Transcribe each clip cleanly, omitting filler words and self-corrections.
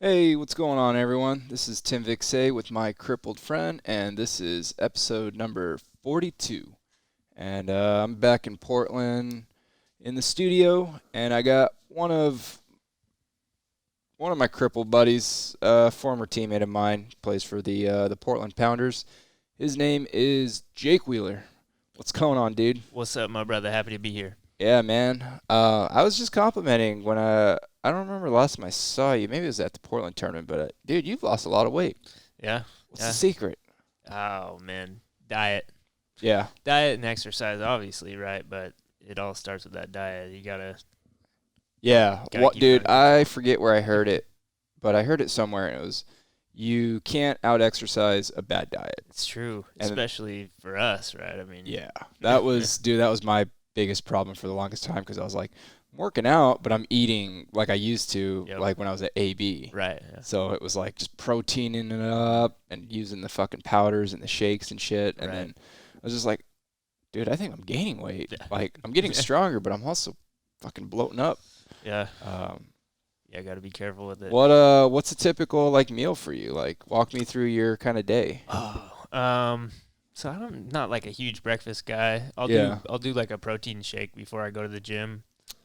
Hey, what's going on, everyone? This is Tim Vixay with my crippled friend, and this is episode number 42. And I'm back in Portland in the studio, and I got one of my crippled buddies, former teammate of mine, plays for the Portland Pounders. His name is Jake Wheeler. What's going on, dude? What's up, my brother? Happy to be here. Yeah, man. I was just complimenting when I don't remember the last time I saw you. Maybe it was at the Portland tournament, but dude, you've lost a lot of weight. Yeah, What's the yeah. secret? Oh man, diet, Yeah. diet, and exercise, obviously, right? But it all starts with that diet. You Yeah. gotta What, keep it dude? under I control. forget where I heard it, but I heard it somewhere, and it was you can't out exercise a bad diet. It's true, And especially for us, right? I mean, yeah, that was, dude, that was my biggest problem for the longest time because I was like, I'm working out, but I'm eating like I used to, yep, like when I was at AB. right. Yeah. So it was like just proteining it up and using the fucking powders and the shakes and shit. And Right. then I was just like, dude, I think I'm gaining weight. Yeah. Like I'm getting stronger, but I'm also fucking bloating up. Yeah. Um, Yeah. Got to be careful with it. what's a typical like meal for you? Like walk me through your kind of day. Oh, so I'm not like a huge breakfast guy. Yeah. I'll do like a protein shake before I go to the gym.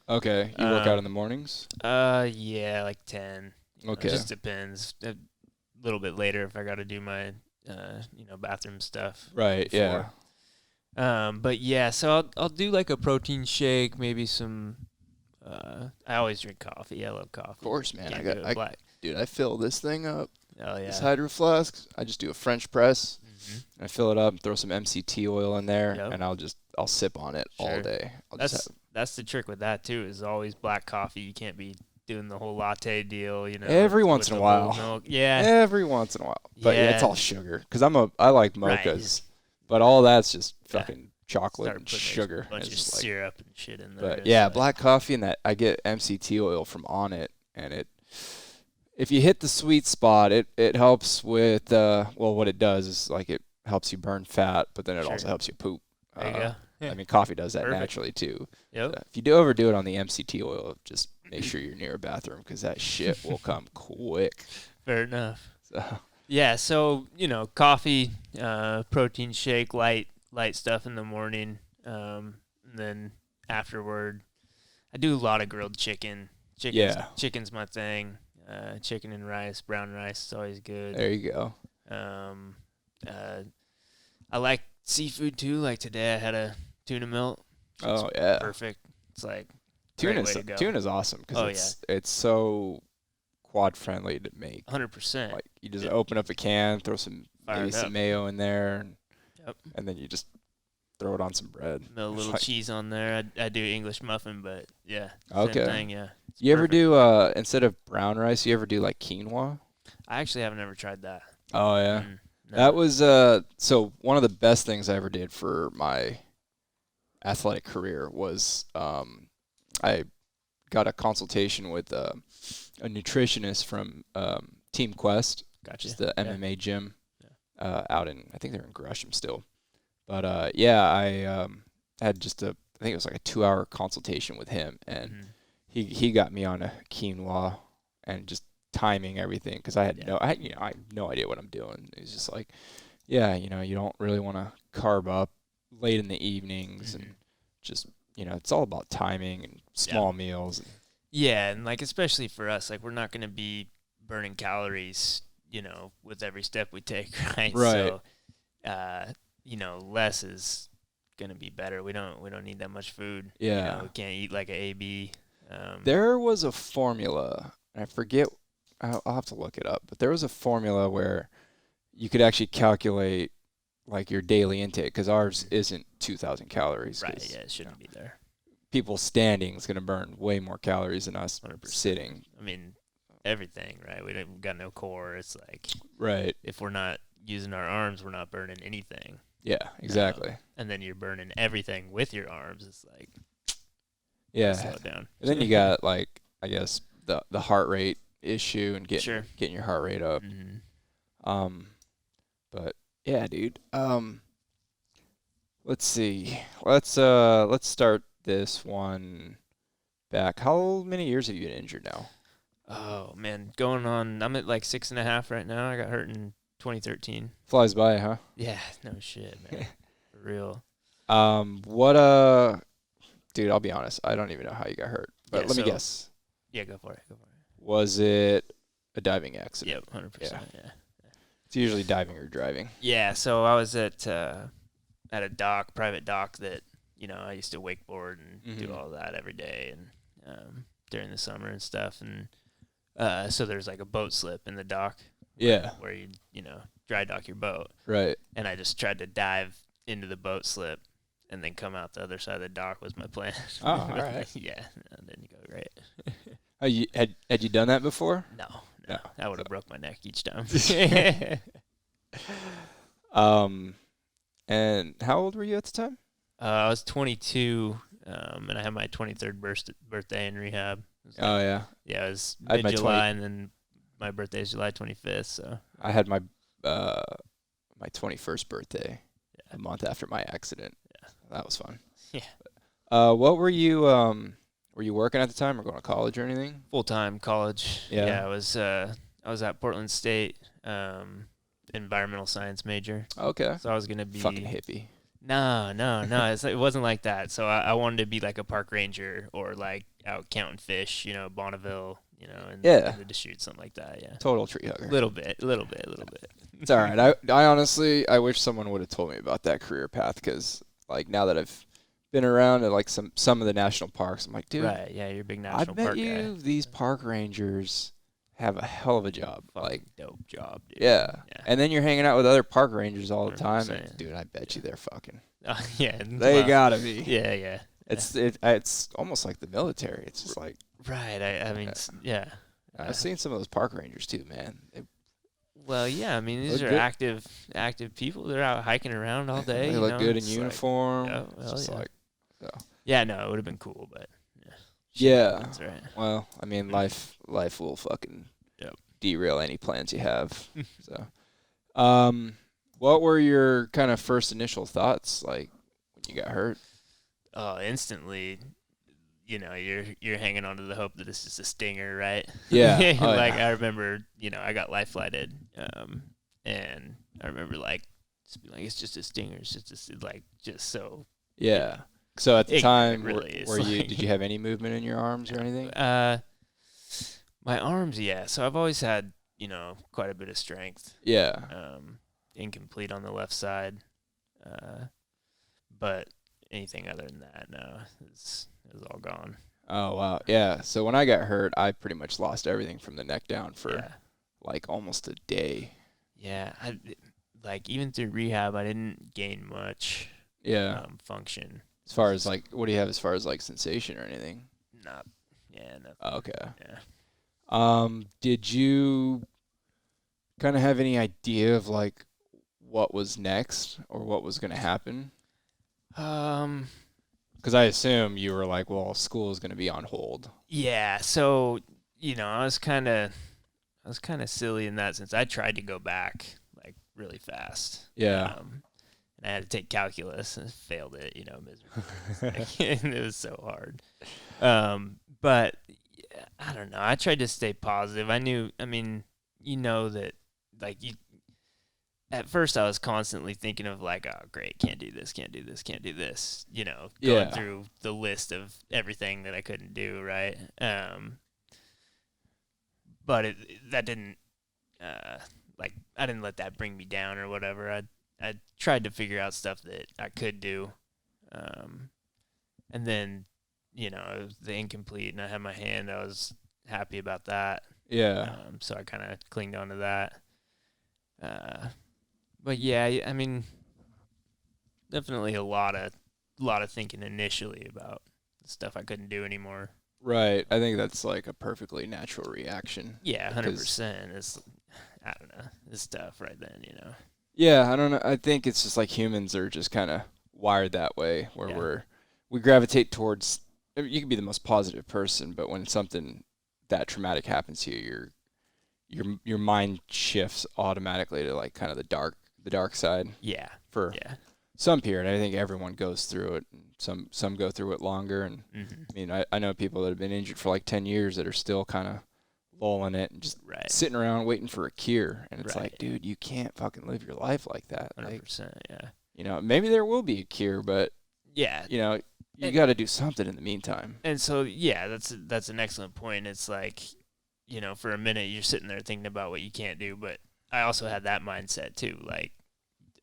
Okay. You work out in the mornings? Yeah, like 10. It Okay. just depends. A little bit later if I got to do my, bathroom stuff Right. Yeah. before. But yeah, so I'll do like a protein shake, maybe some. I always drink coffee. I love coffee. Of course, man. Can't do it black. Dude, I fill this thing up. Oh This yeah. hydro flask. I just do a French press. hmm I fill it up, throw some MCT oil in there, Yep. and I'll sip on it all Sure. day. I'll just That's the trick with that too. Is always black coffee. You can't be doing the whole latte deal. every once with in a the whole while. milk. Yeah. Every once in a while. But yeah, it's Yeah. all sugar because I like Right. mochas, but all that's just Yeah. fucking chocolate Start and putting sugar. a bunch It's of just like, syrup and shit in there. but It's yeah, like, black coffee and that I get MCT oil from on it, and if you hit the sweet spot, it helps with what it does is like it helps you burn fat, but then it Sure. also helps you poop. There you go. Yeah. I mean, coffee does that Perfect. naturally too. Yep. If you do overdo it on the MCT oil, just make sure you're near a bathroom because that shit will come quick. Fair enough. So, Yeah, so coffee, protein shake, light stuff in the morning, and then afterward, I do a lot of grilled chicken. yeah, Chicken's my thing. Chicken and rice, brown rice is always good. there you go. Um, uh, I like seafood too. Like today, I had a tuna melt. It's Oh yeah, perfect. It's like great way to go. tuna's awesome because Oh it's so quad friendly to make. 100%. Like you just Yeah. open up a can, throw Fire maybe it some up. mayo in there, Yep. and then you just throw it on some bread. A It's little like, cheese on there. I do English muffin, but yeah, okay. same thing. Yeah. It's You ever perfect. do instead of brown rice, you ever do like quinoa? I actually have never tried that. Oh yeah. No. That was so one of the best things I ever did for my athletic career was I got a consultation with a nutritionist from Team Quest, which Gotcha. is the Yeah. MMA gym Yeah. out in I think they're in Gresham still. But yeah, I had just I think it was like a 2-hour consultation with him, and Mhm. he got me on a quinoa and just timing everything because I had Yeah. I had no idea what I'm doing. It's just like, yeah, you don't really want to carb up late in the evenings and Mhm. just it's all about timing and small meals. And, Yeah, and like especially for us, like we're not gonna be burning calories, with every step we take, right? Right. So, less is gonna be better. We don't need that much food. Yeah. We can't eat like a AB. There was a formula, and I forget. I'll have to look it up, but there was a formula where you could actually calculate like your daily intake because ours isn't 2,000 calories. Right. 'Cause Yeah, it shouldn't be there. people standing is going to burn way more calories than us 100%. sitting. I mean, everything, right? We got no core. It's like Right. if we're not using our arms, we're not burning anything. Yeah, exactly. And then you're burning everything with your arms. It's like Yeah. slow it down. And then you got like I guess the heart rate issue and Sure. getting your heart rate up. Mm-hmm. But yeah, dude. Let's see. Let's start this one back. How many years have you been injured now? Oh man, I'm at like 6.5 right now. I got hurt in 2013. Flies by, huh? Yeah, no shit, man. For real. What dude, I'll be honest, I don't even know how you got hurt. But Yeah, let me so guess. yeah, go for it. Go for it. Was it a diving accident? Yep, 100%. Yeah. It's usually diving or driving. Yeah, so I was at a private dock that, I used to wakeboard and do all that every day and during the summer and stuff. And so there's like a boat slip in the dock. Yeah. Where you dry dock your boat. Right. And I just tried to dive into the boat slip and then come out the other side of the dock was my plan. Oh, all right. Yeah, that didn't go great. Had you done that before? No. I would have broke my neck each time. And how old were you at the time? I was 22, and I had my 23rd birthday in rehab. Oh, yeah. Yeah, it was I had my mid-July, and then my birthday is July 25th, so. I had my 21st birthday a month after my accident. Yeah. That was fun. Yeah. What were you working at the time or going to college or anything? Full-time college. Yeah. I was at Portland State, environmental science major. Okay. So I was going to be fucking hippie. No. It wasn't like that. So I wanted to be like a park ranger or like out counting fish, Bonneville, in the Deschutes, something like that. Yeah. Total tree hugger. Little bit. It's all right. I honestly, I wish someone would have told me about that career path because, like, now that I've been around at like some of the national parks, I'm like, dude, right? Yeah, you're a big national I park bet you guy. these park rangers have a hell of a job. Like, dope job, dude. Yeah. And then you're hanging out with other park rangers all the time. 100%. And, dude, I bet you they're fucking. Yeah. They gotta be. Yeah. It's almost like the military. It's just like. Right. I mean, yeah. I've seen some of those park rangers too, man. Well, yeah. I mean, these are active people. They're out hiking around all day. They look good in uniform. Yeah. No, it would have been cool, but. Yeah. That's right. Well, I mean, life will fucking derail any plans you have. So, what were your kind of first initial thoughts like when you got hurt? Oh, instantly. You're hanging on to the hope that it's just a stinger, right? Yeah. I remember, I got life flighted, and I remember just being like, it's just a stinger. It's just so. Yeah. So at the time, really did you have any movement in your arms or anything? My arms, yeah. So I've always had, quite a bit of strength. Yeah. Incomplete on the left side, but anything other than that, no, it's all gone. Oh wow, yeah. So when I got hurt, I pretty much lost everything from the neck down for like almost a day. Yeah, even through rehab, I didn't gain much. Yeah. Function. As far as like, what do you have as far as like sensation or anything? Nothing. Okay. Yeah. Did you kind of have any idea of like what was next or what was going to happen? Because I assume you were like, well, school is going to be on hold. Yeah. So, I was kind of silly in that sense. I tried to go back like really fast. Yeah. And I had to take calculus and failed it, miserably. And it was so hard. But I don't know. I tried to stay positive. That like at first I was constantly thinking of like, oh great, can't do this, going through the list of everything that I couldn't do, right? But that didn't I didn't let that bring me down or whatever. I tried to figure out stuff that I could do. And then, it was the incomplete and I had my hand. I was happy about that. Yeah. So I kind of clinged on to that. But yeah, I mean, definitely a lot of thinking initially about the stuff I couldn't do anymore. Right. I think that's like a perfectly natural reaction. Yeah, 100%. It's, I don't know, it's tough right then, Yeah, I don't know. I think it's just like humans are just kind of wired that way, where we gravitate towards. You can be the most positive person, but when something that traumatic happens to you, your mind shifts automatically to like kind of the dark side. Yeah. For some period, I think everyone goes through it. Some go through it longer, and I mean, I know people that have been injured for like 10 years that are still kind of lulling it and just sitting around waiting for a cure. And it's like, dude, you can't fucking live your life like that. 100%, yeah. You know, maybe there will be a cure, but yeah, you know, you got to do something in the meantime. And so, yeah, that's an excellent point. It's like, you know, for a minute you're sitting there thinking about what you can't do, but I also had that mindset too. Like,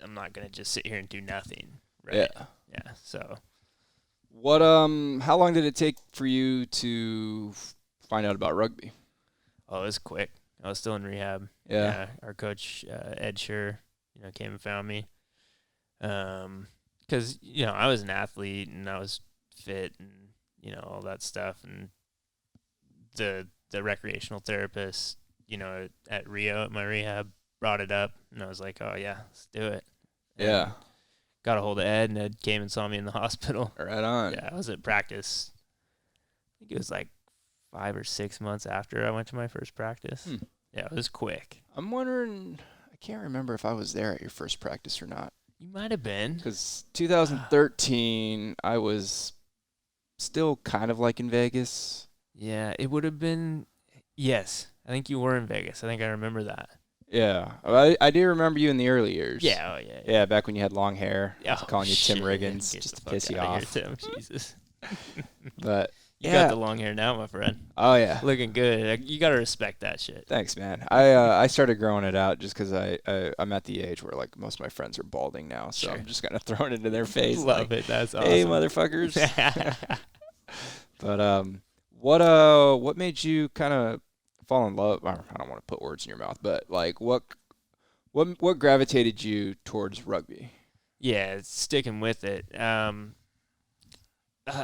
I'm not gonna just sit here and do nothing. Right? Yeah. So, what how long did it take for you to find out about rugby? Oh, it was quick. I was still in rehab. Yeah. Our coach Ed Scher, you know, came and found me. Because you know I was an athlete and I was fit and you know all that stuff, and the recreational therapist, you know, at Rio at my rehab brought it up, and I was like, oh yeah, let's do it. Yeah. Got a hold of Ed, and Ed came and saw me in the hospital. Right on. Yeah, I was at practice. I think it was like 5 or 6 months after I went to my first practice. Yeah, it was quick. I'm wondering, I can't remember if I was there at your first practice or not. You might have been. Because 2013, I was still kind of like in Vegas. Yeah, it would have been. Yes, I think you were in Vegas. I think I remember that. Yeah, I do remember you in the early years. Yeah, oh yeah. Yeah, back when you had long hair. I was Oh, calling you Tim shit. Riggins Get just the to piss fuck you outta off. here, Tim. Jesus. But You got the long hair now, my friend. Oh yeah, Looking good. You gotta respect that shit. Thanks, man. I started growing it out just because I'm at the age where like most of my friends are balding now, so I'm just kind of throwing it in their face. Love it. That's awesome. Hey, motherfuckers. But what made you kind of fall in love? I don't want to put words in your mouth, but like what gravitated you towards rugby? Yeah, it's sticking with it.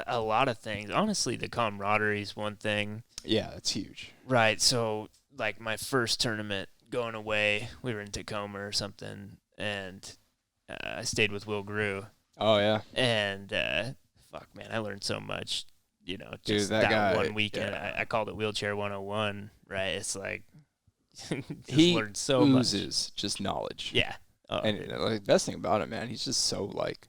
A lot of things. Honestly, the camaraderie is one thing. Yeah, that's huge. Right. So, like my first tournament going away, we were in Tacoma or something, and I stayed with Will Grew. Oh yeah. And fuck, man, I learned so much. You know, just Dude, that guy, one weekend. Yeah. I called it Wheelchair 101. Right. It's like he learned so oozes much. just knowledge. Yeah. Oh, and the best thing about it, man, he's just so like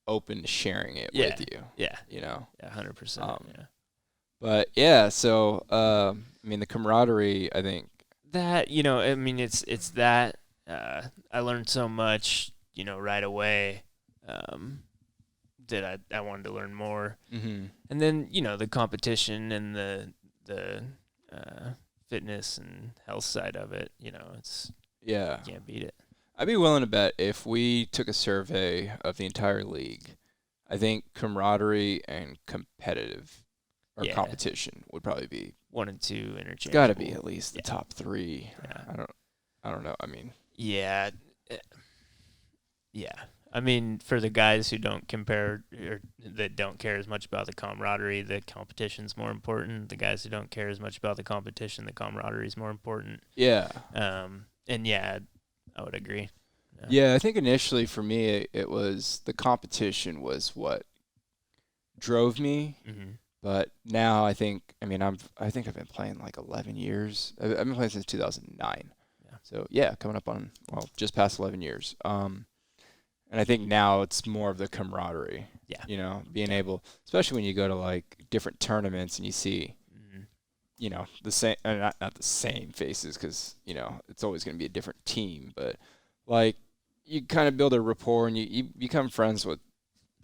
open to sharing it with you. Yeah. You know? Yeah, 100%. Yeah. But yeah, so I mean the camaraderie, I think that, you know, I mean it's that I learned so much, you know, right away that I wanted to learn more. Mm-hmm. And then, you know, the competition and the fitness and health side of it, you know, you can't beat it. I'd be willing to bet if we took a survey of the entire league, I think camaraderie and competition would probably be 1 and 2 interchangeable. It's got to be at least the top 3. Yeah. I don't know. I mean, yeah. I mean, for the guys who don't compare or that don't care as much about the camaraderie, the competition's more important. The guys who don't care as much about the competition, the camaraderie is more important. Yeah. And yeah, I would agree. Yeah, I think initially for me it was the competition was what drove me. Mm-hmm. But now I think I've been playing like 11 years. I've been playing since 2009. Yeah. So yeah, coming up on just past 11 years. And I think now it's more of the camaraderie. Yeah. You know, being able, especially when you go to like different tournaments and you see, you know, the same, not the same faces because you know it's always going to be a different team, but like you kind of build a rapport and you become friends with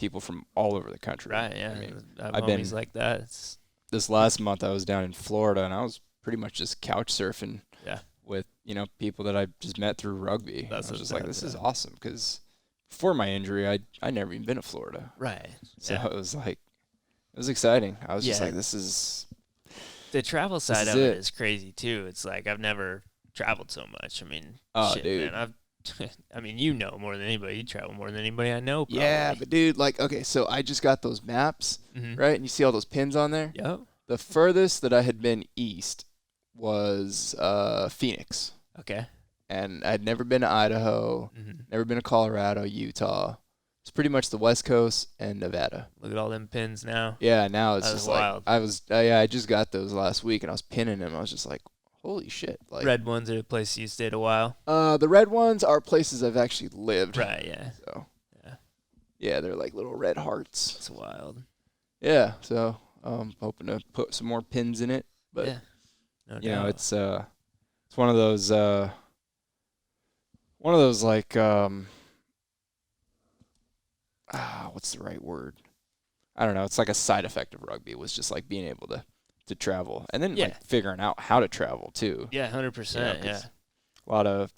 people from all over the country. Right. Yeah. I mean, I've been like that. This last month I was down in Florida and I was pretty much just couch surfing. Yeah. With you know people that I just met through rugby. I was just like, this is awesome because before my injury I'd never even been to Florida. Right. So it was like it was exciting. I was just like, this is. The travel side of it is crazy too. It's like I've never traveled so much. I mean, dude. Man, I mean, you know more than anybody. You travel more than anybody I know. Probably. Yeah, but dude, like, okay, so I just got those maps, right? And you see all those pins on there? Yep. The furthest that I had been east was Phoenix. Okay. And I'd never been to Idaho, never been to Colorado, Utah. It's pretty much the West Coast and Nevada. Look at all them pins now. Yeah, now it's just wild. Like I just got those last week and I was pinning them. I was just like, holy shit! Like red ones are a place you stayed a while. The red ones are places I've actually lived. Right. Yeah. So. Yeah, they're like little red hearts. It's wild. Yeah. So hoping to put some more pins in it, but No You know, doubt. it's one of those like what's the right word? I don't know. It's like a side effect of rugby was just like being able to travel and then Yeah. like figuring out how to travel too. Yeah, 100%. Yeah. A lot of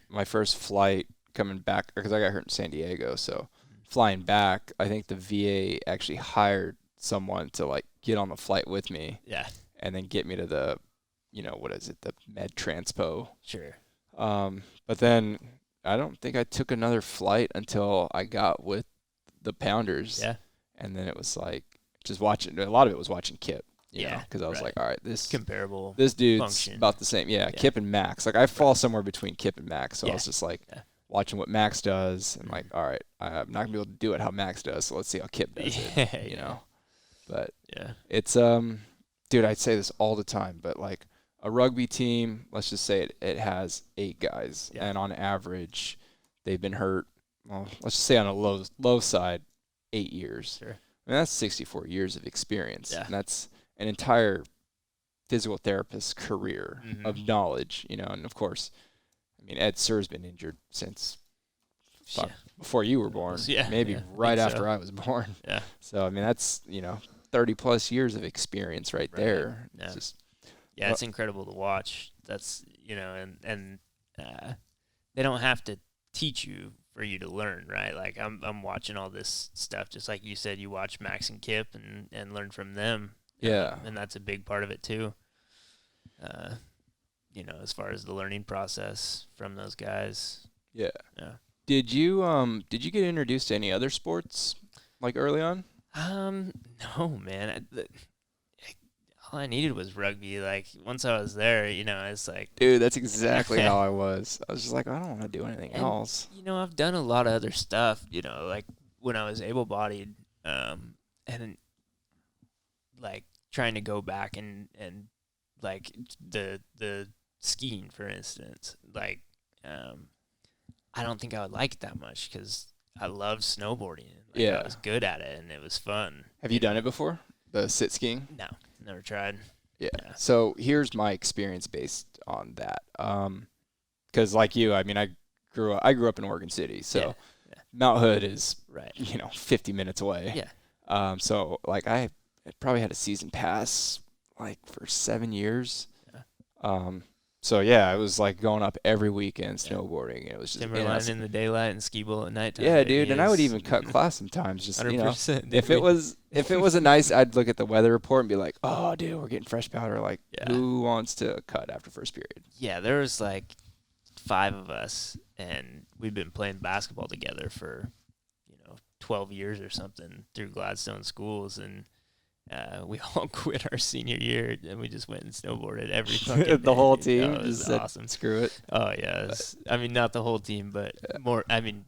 my first flight coming back because I got hurt in San Diego, so flying back, I think the VA actually hired someone to like get on the flight with me. Yeah. And then get me to the, what is it, the Med Transpo. Sure. But then I don't think I took another flight until I got with the Pounders. Yeah. And then it was like just watching. A lot of it was watching Kip. You know, because I was like, all right, this dude's function. about the same. Yeah, Kip and Max. Like I fall somewhere between Kip and Max, so I was just like watching what Max does, and like, all right, I'm not gonna be able to do it how Max does, so let's see how Kip does it. You know, but it's dude, I'd say this all the time, but like a rugby team, let's just say it has 8 guys, and on average, they've been hurt. Well, let's just say on a low side, 8 years. Sure. I mean, that's 64 years of experience, Yeah. and that's an entire physical therapist's career of knowledge, and of course, I mean, Ed Sir's been injured since before you were born, maybe right after I was born. Yeah. So, I mean, that's, 30 plus years of experience right there. Yeah. It's just, it's incredible to watch. That's, and they don't have to teach you for you to learn, right? Like I'm watching all this stuff, just like you said, you watch Max and Kip and learn from them. Yeah. And that's a big part of it too. As far as the learning process from those guys. Yeah. Yeah. Did you get introduced to any other sports like early on? No, man. All I needed was rugby. Like once I was there, it's like, dude, that's exactly how I was. I was just like, I don't want to do anything else. I've done a lot of other stuff, like when I was able-bodied, and like trying to go back and like the skiing, for instance, like, I don't think I would like it that much because I love snowboarding. Like, I was good at it and it was fun. Have you done it before? The sit skiing? No, never tried. Yeah. So here's my experience based on that. Because like you, I mean, I grew up in Oregon City, so Mount Hood is 50 minutes away. Yeah. So like I probably had a season pass like for 7 years. Yeah. So yeah, I was like going up every weekend snowboarding. It was just Timberline in the daylight and skee ball at nighttime. Yeah, dude, and I would even cut class sometimes. Just 100%, if it was a nice, I'd look at the weather report and be like, oh, dude, we're getting fresh powder. Like, who wants to cut after first period? Yeah, there was like 5 of us, and we'd been playing basketball together for 12 years or something through Gladstone schools, and we all quit our senior year, and we just went and snowboarded every fucking day. The whole team just said, awesome. Screw it. Oh yeah, I mean not the whole team, but more. I mean,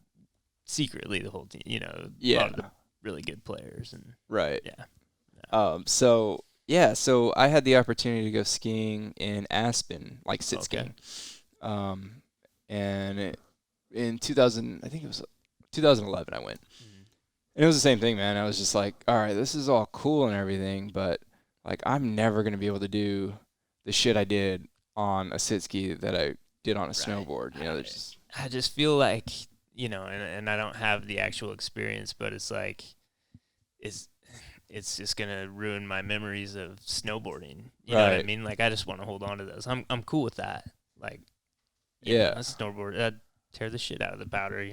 secretly the whole team. A lot of the really good players and right. Yeah. So I had the opportunity to go skiing in Aspen, like sit skiing. And in 2000, I think it was 2011, I went. And it was the same thing, man. I was just like, all right, this is all cool and everything, but like I'm never going to be able to do the shit I did on a sit ski that I did on a snowboard. I just feel like, and I don't have the actual experience, but it's like, it's just going to ruin my memories of snowboarding. You know what I mean? Like, I just want to hold on to those. I'm cool with that. Like, a snowboard, I'd tear the shit out of the powder,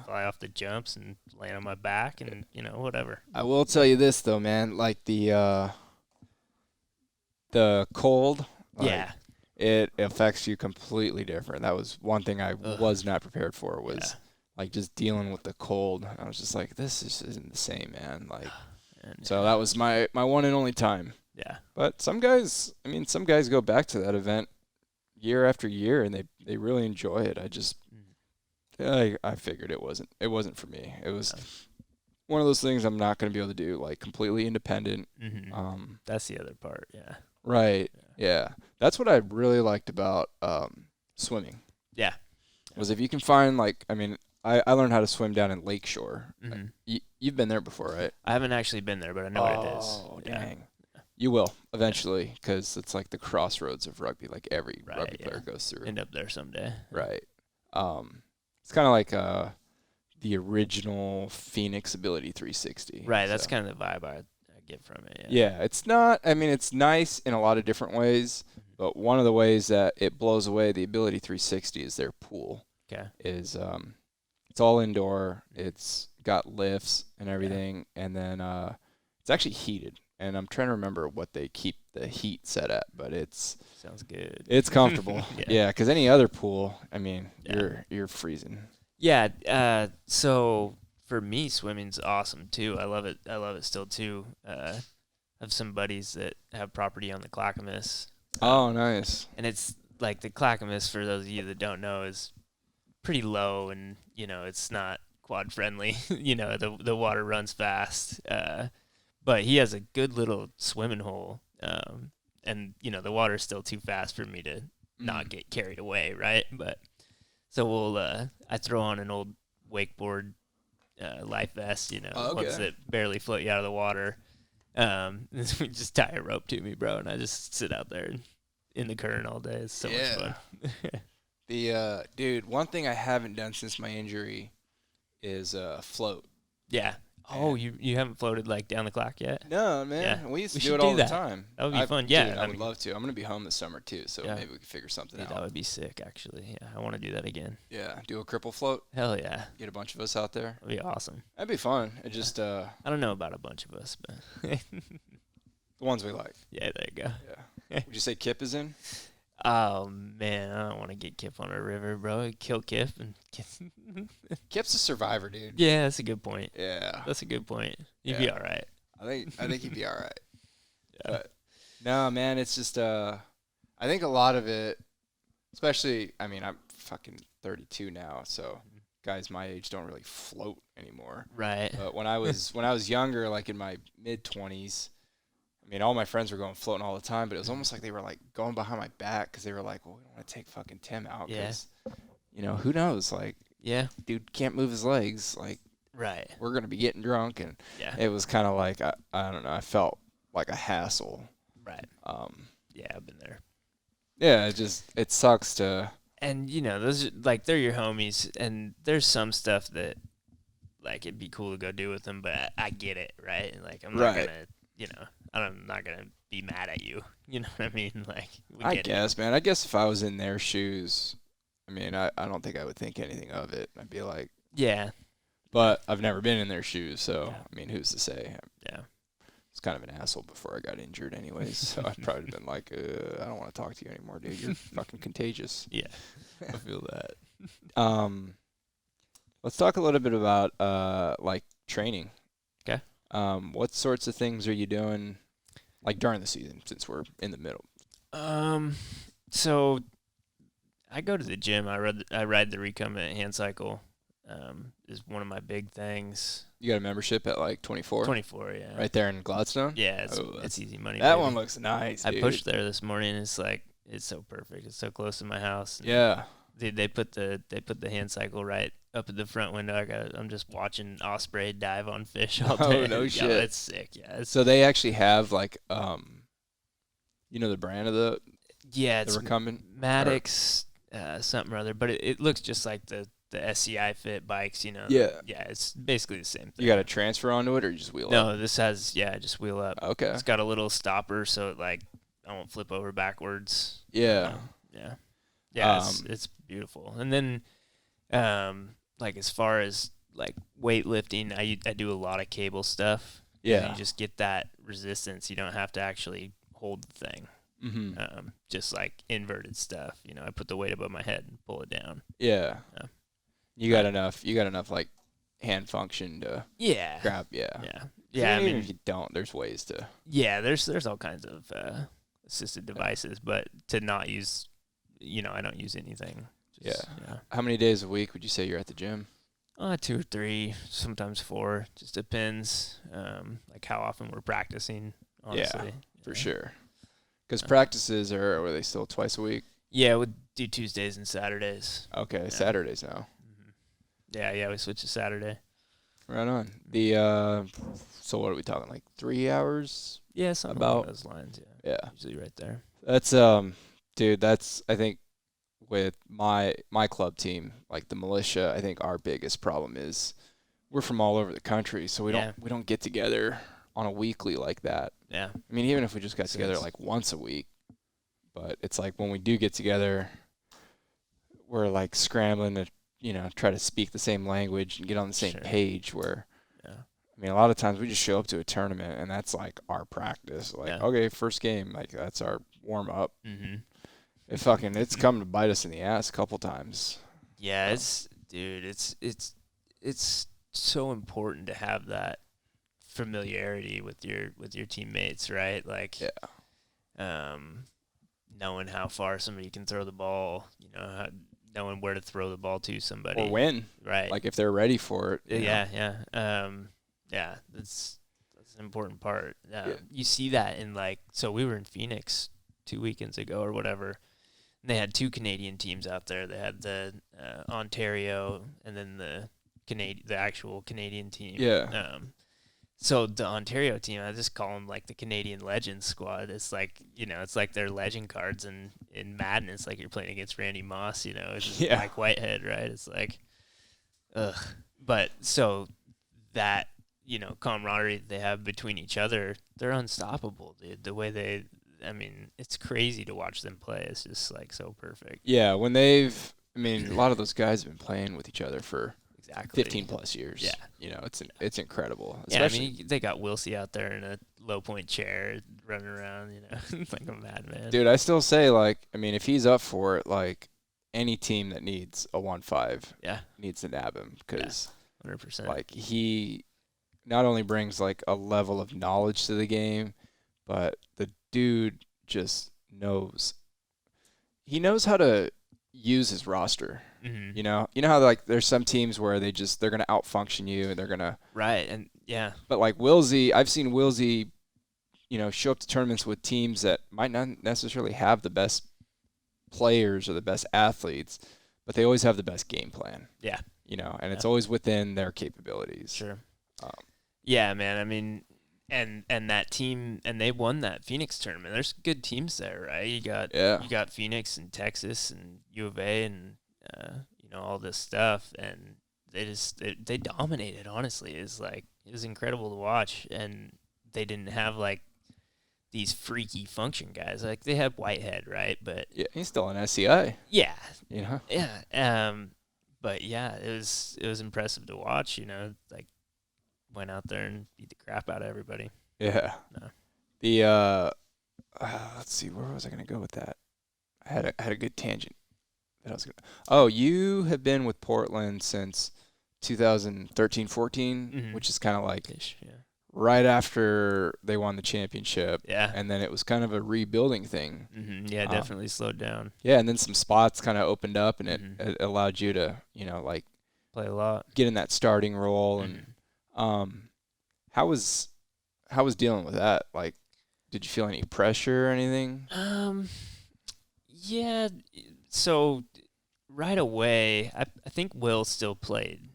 fly off the jumps and land on my back and, whatever. I will tell you this though, man, like the cold, it affects you completely different. That was one thing I was not prepared for was like just dealing with the cold. I was just like, this isn't the same, man. Like, so that was my one and only time. Yeah. But some guys go back to that event year after year and they really enjoy it. I figured it wasn't for me. It was one of those things I'm not going to be able to do, like completely independent. Mm-hmm. That's the other part, Right. Yeah. That's what I really liked about swimming. Yeah. Was if you can find I learned how to swim down in Lakeshore. Mm-hmm. You've been there before, right? I haven't actually been there, but I know where it is. Oh, dang. You will eventually, because it's like the crossroads of rugby. Like every rugby player goes through. End up there someday. Right. It's kind of like the original Phoenix Ability 360. Right. That's kind of the vibe I get from it. Yeah. It's not. I mean, it's nice in a lot of different ways, but one of the ways that it blows away the Ability 360 is their pool. Okay. Is it's all indoor. It's got lifts and everything, and then it's actually heated. And I'm trying to remember what they keep the heat set at, but sounds good. It's comfortable. Yeah, because any other pool, I mean, you're freezing. Yeah. So for me, swimming's awesome too. I love it. I love it still too. I have some buddies that have property on the Clackamas. Oh, nice. And it's like the Clackamas, for those of you that don't know, is pretty low, and it's not quad friendly. The water runs fast. But he has a good little swimming hole, and the water's still too fast for me to not get carried away, right? But so I throw on an old wakeboard life vest, ones that barely float you out of the water. We just tie a rope to me, bro, and I just sit out there in the current all day. It's so much fun. Dude, one thing I haven't done since my injury is float. Yeah. Oh, you haven't floated like down the clock yet? No, man. Yeah. We used to do it all the time. That would be fun. Yeah, dude, I would love to. I'm gonna be home this summer too, so maybe we could figure something out. That would be sick, actually. Yeah, I want to do that again. Yeah, do a cripple float. Hell yeah. Get a bunch of us out there. That'd be awesome. That'd be fun. It just I don't know about a bunch of us, but the ones we like. Yeah, there you go. Yeah. Would you say Kip is in? Oh man, I don't want to get Kip on a river, bro. Kill Kip and Kip's a survivor, dude. Yeah, that's a good point. Yeah, that's a good point. You'd be all right. I think he'd be all right. Yeah. But no, man, it's just I think a lot of it, especially. I mean, I'm fucking 32 now, so guys my age don't really float anymore. Right. But when I was younger, like in my mid 20s. I mean, all my friends were going floating all the time, but it was almost like they were like going behind my back because they were like, "Well, we don't want to take fucking Tim out because, who knows? Like, dude can't move his legs. Like, right, we're gonna be getting drunk." And it was kind of like I don't know. I felt like a hassle. Right. Yeah, I've been there. Yeah, it sucks to. And those like they're your homies, and there's some stuff that like it'd be cool to go do with them, but I get it, right? Like I'm not gonna, I'm not going to be mad at you. You know what I mean? Like, I guess, man. I guess if I was in their shoes, I mean, I don't think I would think anything of it. I'd be like, yeah. But I've never been in their shoes, so, I mean, who's to say? Yeah. I was kind of an asshole before I got injured anyways, so I'd probably been like, I don't want to talk to you anymore, dude. You're fucking contagious. Yeah, I feel that. Let's talk a little bit about, like, training. Okay. What sorts of things are you doing, like, during the season, since we're in the middle? So I go to the gym. I ride the recumbent hand cycle. Is one of my big things. You got a membership at, like, 24? 24, yeah. Right there in Gladstone? Yeah, it's easy money. That one looks nice, dude. I pushed there this morning. It's like, it's so perfect. It's so close to my house. Yeah. Dude, they put the hand cycle right up at the front window. I'm just watching osprey dive on fish all day. Oh, no shit. It's sick. Yeah. So they actually have like the brand of the it's recumbent Maddox something or other, but it looks just like the SCI Fit bikes. Yeah. Yeah, it's basically the same thing. You got to transfer onto it, or you just wheel up? No, this has just wheel up. Okay. It's got a little stopper, so it, like I won't flip over backwards. Yeah. Yeah. Yeah, it's beautiful. And then, like as far as like weightlifting, I do a lot of cable stuff. Yeah, you just get that resistance. You don't have to actually hold the thing. Mm-hmm. Just like inverted stuff. I put the weight above my head and pull it down. Yeah. You got enough. You got enough like hand function to grab. Yeah. Yeah. I mean, if you don't, there's ways to. Yeah, there's all kinds of assisted devices, but to not use. I don't use anything. Yeah. How many days a week would you say you're at the gym? 2 or 3, sometimes 4. Just depends, like how often we're practicing. Honestly. Yeah, for sure. Because practices were they still twice a week? Yeah, we do Tuesdays and Saturdays. Okay, Saturdays now. Mm-hmm. Yeah, we switch to Saturday. Right on. So what are we talking, like 3 hours? Yeah, something along About? those lines. Yeah. Usually right there. That's dude, that's I think with my club team, like the militia, I think our biggest problem is we're from all over the country, so we don't get together on a weekly like that. Yeah. I mean, even if we just got together Sense. like once a week, but it's like when we do get together, we're like scrambling to, try to speak the same language and get on the same Sure. page where Yeah. I mean, a lot of times we just show up to a tournament and that's like our practice. Like, Yeah. okay, first game, like that's our warm up. Mm-hmm. It's come to bite us in the ass a couple times. Yeah, it's so important to have that familiarity with your teammates, right? Like, Yeah. knowing how far somebody can throw the ball, knowing where to throw the ball to somebody, Or when, right? like if they're ready for it. Yeah. Yeah, that's an important part. Yeah. You see that in so we were in Phoenix 2 weekends ago or whatever. And they had 2 Canadian teams out there. They had the Ontario and then the actual Canadian team. Yeah. So the Ontario team, I just call them like the Canadian Legends squad. It's like, it's like their legend cards in Madden. It's like you're playing against Randy Moss, it's Yeah. like Whitehead, right? It's like, ugh. But so that, camaraderie that they have between each other, they're unstoppable, dude. The way it's crazy to watch them play. It's just like so perfect. Yeah, a lot of those guys have been playing with each other for Exactly. 15 plus years. Yeah. It's incredible. Yeah, Especially, they got Wilsey out there in a low point chair running around, like a madman. dude, I still say, like, if he's up for it, like, any team that needs a 1-5 needs to nab him because, 100%. like, he not only brings, like, a level of knowledge to the game, but the dude just knows. He knows how to use his roster. Mm-hmm. You know how like there's some teams where they're gonna outfunction you and they're gonna Right, and yeah. But like Wilsey, I've seen Wilsey, show up to tournaments with teams that might not necessarily have the best players or the best athletes, but they always have the best game plan. Yeah. And it's always within their capabilities. Sure. Yeah, man. And that team, and they won that Phoenix tournament. There's good teams there, right? You got Phoenix and Texas and U of A and all this stuff, and they dominated. Honestly, it was incredible to watch, and they didn't have like these freaky function guys. Like they had Whitehead, right? But yeah, he's still an SCI. Yeah. Yeah. But yeah, it was impressive to watch. Like went out there and beat the crap out of everybody. Yeah. No. The let's see, where was I gonna go with that? I had a good tangent. Oh, you have been with Portland since 2013-14, Mm-hmm. which is kind of like Yeah. right after they won the championship. Yeah. And then it was kind of a rebuilding thing. Mm-hmm. Yeah, definitely slowed down. Yeah, and then some spots kind of opened up, and it allowed you to, like play a lot, get in that starting role. Mm-hmm. And how was dealing with that? Like, did you feel any pressure or anything? Yeah. So right away, I think Will still played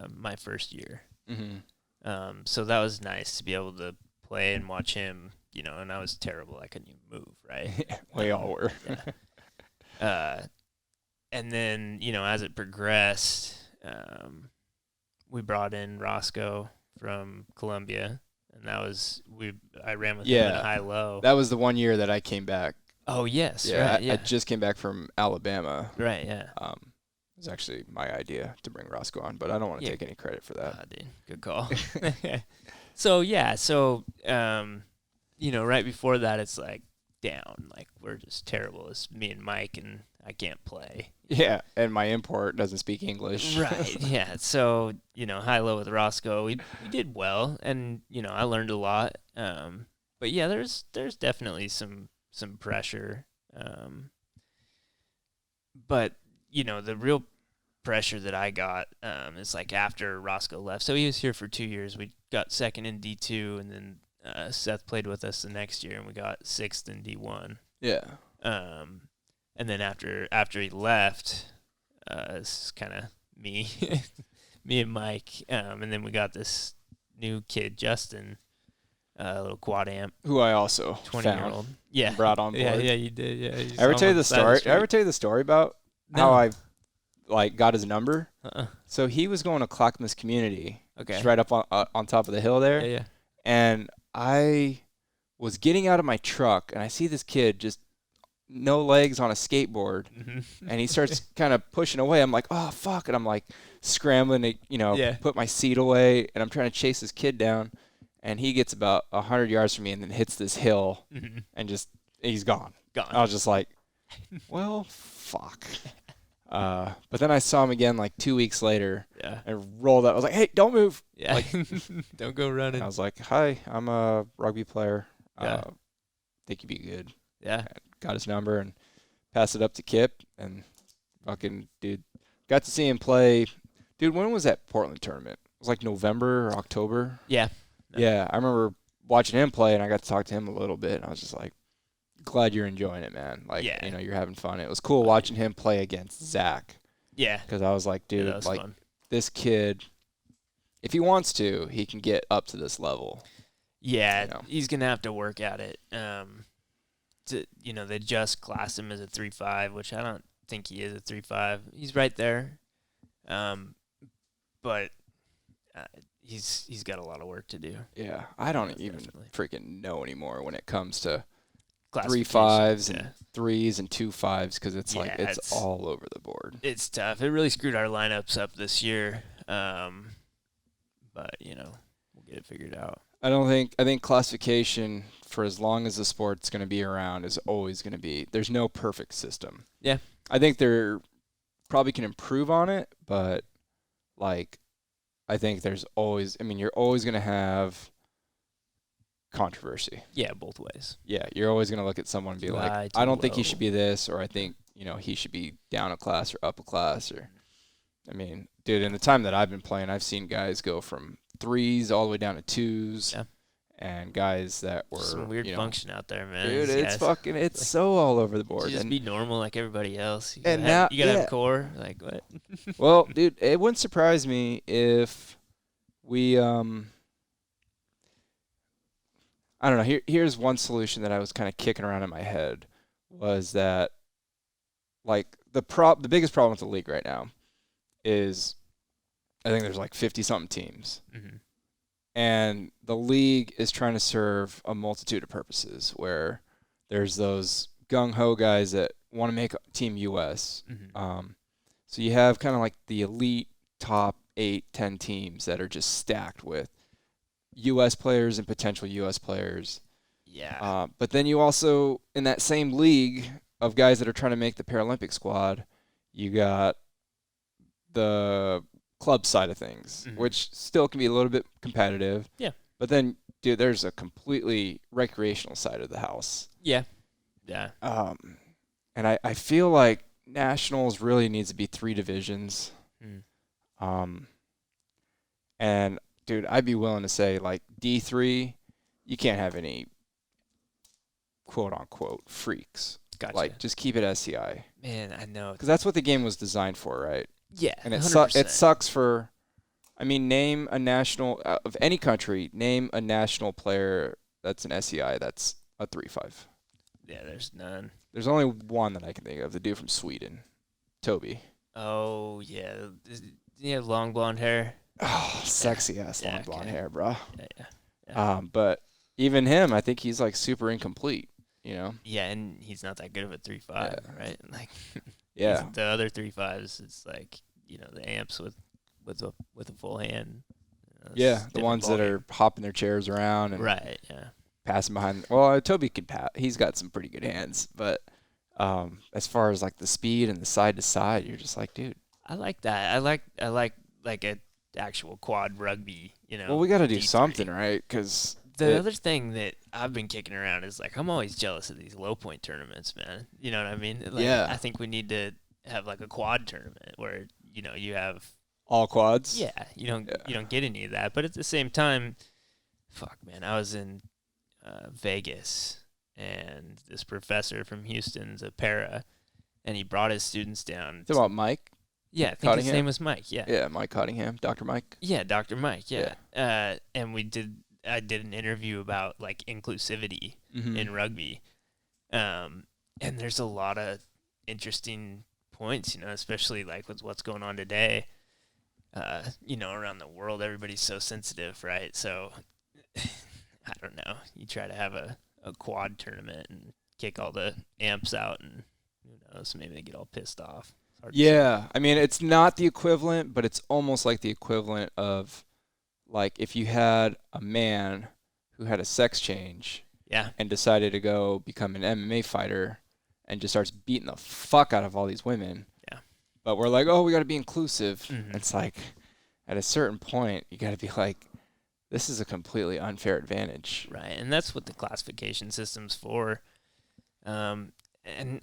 my first year. Mm-hmm. So that was nice to be able to play and watch him, and I was terrible. I couldn't even move, right? We all were. Yeah. And then, as it progressed, we brought in Roscoe from Columbia, and I ran with him in high-low. That was the one year that I came back. Oh, yes. Yeah, right, I just came back from Alabama. Right, yeah. It was actually my idea to bring Roscoe on, but I don't want to take any credit for that. Dude, good call. So right before that, it's like down, like we're just terrible. It's me and Mike, and I can't play. Yeah, and my import doesn't speak English. Right. Yeah. So high-low with Roscoe, we did well, and I learned a lot. But yeah, there's definitely some pressure. But the real pressure that I got is like after Roscoe left. So he was here for 2 years. We got second in D2, and then Seth played with us the next year, and we got sixth in D1. Yeah. And then after he left, it's kind of me me and Mike, and then we got this new kid, Justin, a little quad amp, Who I also 20-year-old. Yeah, and brought on board. Yeah, you did. Yeah. You I ever saw tell him you on the side of story? street. I ever tell you the story about No. how I like got his number? Uh-uh. So he was going to Clackamas Community, Okay. just right up on top of the hill there. Yeah. And I was getting out of my truck, and I see this kid just no legs on a skateboard, Mm-hmm. and he starts kind of pushing away. I'm like, oh, fuck. And I'm like scrambling to, Yeah. put my seat away, and I'm trying to chase this kid down. And he gets about 100 yards from me and then hits this hill, Mm-hmm. and he's gone. Gone. I was just like, well, fuck. But then I saw him again like 2 weeks later Yeah. and rolled up. I was like, hey, don't move. Yeah. Like, Don't go running. I was like, hi, I'm a rugby player. Yeah. Think you'd be good. Yeah. Got his number and passed it up to Kip, and fucking dude, got to see him play. Dude, when was that Portland tournament? It was like November or October. Yeah. Yeah, I remember watching him play, and I got to talk to him a little bit, and I was just like, glad you're enjoying it, man. Like, Yeah. you're having fun. It was cool watching him play against Zach, Yeah. because I was like, dude, that was like fun. this kid, if he wants to, he can get up to this level. Yeah, he's gonna have to work at it. They just classed him as a 3.5, which I don't think he is a 3.5. He's right there, but he's got a lot of work to do. Yeah, I don't Yeah, even definitely. freaking know anymore when it comes to Classification, 3.5s and 3s and 2.5s, because it's like Yeah, it's all over the board. It's tough. It really screwed our lineups up this year, but we'll get it figured out. I think classification, for as long as the sport's going to be around, is always going to be. There's no perfect system. Yeah. I think they're probably can improve on it, but like I think there's always. I mean, you're always going to have controversy. Yeah, both ways. Yeah, you're always going to look at someone and be Too like, high, too I don't think he low. should be this, or I think he should be down a class or up a class, or. I mean, dude, in the time that I've been playing, I've seen guys go from 3s all the way down to 2s, Yeah. and guys that were Some weird function out there, man. Dude, These it's guys. fucking, it's so all over the board. You just And, be normal like everybody else. You and gotta have, now- you gotta yeah. have core. Like what? well, dude, it wouldn't surprise me if we, I don't know. Here's one solution that I was kind of kicking around in my head, was that, like, the biggest problem with the league right now is, I think there's like 50-something teams. Mm-hmm. And the league is trying to serve a multitude of purposes, where there's those gung-ho guys that want to make Team US. Mm-hmm. So you have kind of like the elite top 8-10 teams that are just stacked with US players and potential US players. Yeah. But then you also, in that same league of guys that are trying to make the Paralympic squad, you got the club side of things, Mhm. which still can be a little bit competitive. Yeah. But then, dude, there's a completely recreational side of the house. Yeah. Yeah. And I feel like nationals really needs to be 3 divisions. Mm. And dude, I'd be willing to say like D3, you can't have any quote unquote freaks. Gotcha. Like, just keep it SCI, Man, I know. because that's what the game was designed for, right? Yeah. And it 100%. sucks for. I mean, name a national of any country. Name a national player that's an SCI that's a 3.5. Yeah, there's none. There's only one that I can think of. The dude from Sweden, Toby. Oh yeah. Does he have long blonde hair? Oh, sexy ass Yeah, long blonde okay. hair, bro. Yeah. But even him, I think he's like super incomplete. Yeah, and he's not that good of a 3.5, Yeah. right? Like. Yeah. The other 3.5s, it's like the amps with a full hand. It's Yeah, a the different ones that ballgame. are hopping their chairs around and right. Yeah. passing behind. Well, Toby can pass. He's got some pretty good hands, but as far as like the speed and the side to side, you're just like, dude. I like that. I like a actual quad rugby. Well, we got to do D3. something, right? Because The other thing that I've been kicking around is like I'm always jealous of these low point tournaments, man. You know what I mean? Like, Yeah. I think we need to have like a quad tournament where you have all quads. you don't get any of that, but at the same time, fuck man, I was in Vegas and this professor from Houston's a para, and he brought his students down. It's about Mike. Yeah, I think his Cottingham? name was Mike. Yeah. Yeah, Mike Cottingham, Dr. Mike. Yeah, Dr. Mike. Yeah. And I did an interview about like inclusivity in rugby. And there's a lot of interesting points, especially like with what's going on today. Around the world, everybody's so sensitive, right? So I don't know. You try to have a quad tournament and kick all the amps out, and who knows, maybe they get all pissed off. Yeah, I mean, it's not the equivalent, but it's almost like the equivalent of, like, if you had a man who had a sex change and decided to go become an MMA fighter and just starts beating the fuck out of all these women. Yeah. But we're like, oh, we got to be inclusive. It's like, at a certain point, you got to be like, this is a completely unfair advantage. Right, and that's what the classification system's for. And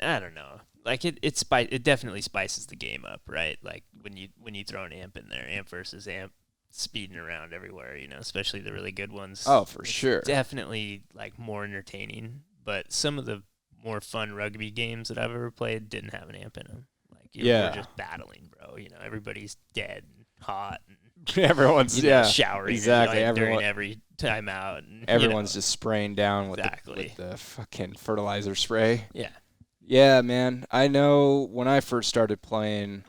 I don't know. Like it definitely spices the game up, right? Like when you throw an amp in there, amp versus amp, speeding around everywhere, especially the really good ones. Oh, for sure. Definitely like more entertaining. But some of the more fun rugby games that I've ever played didn't have an amp in them. Like we're just battling, bro. Everybody's dead and hot and everyone's showering exactly during every timeout. And, everyone's just spraying down with the fucking fertilizer spray. Yeah. Yeah, man. I know when I first started playing,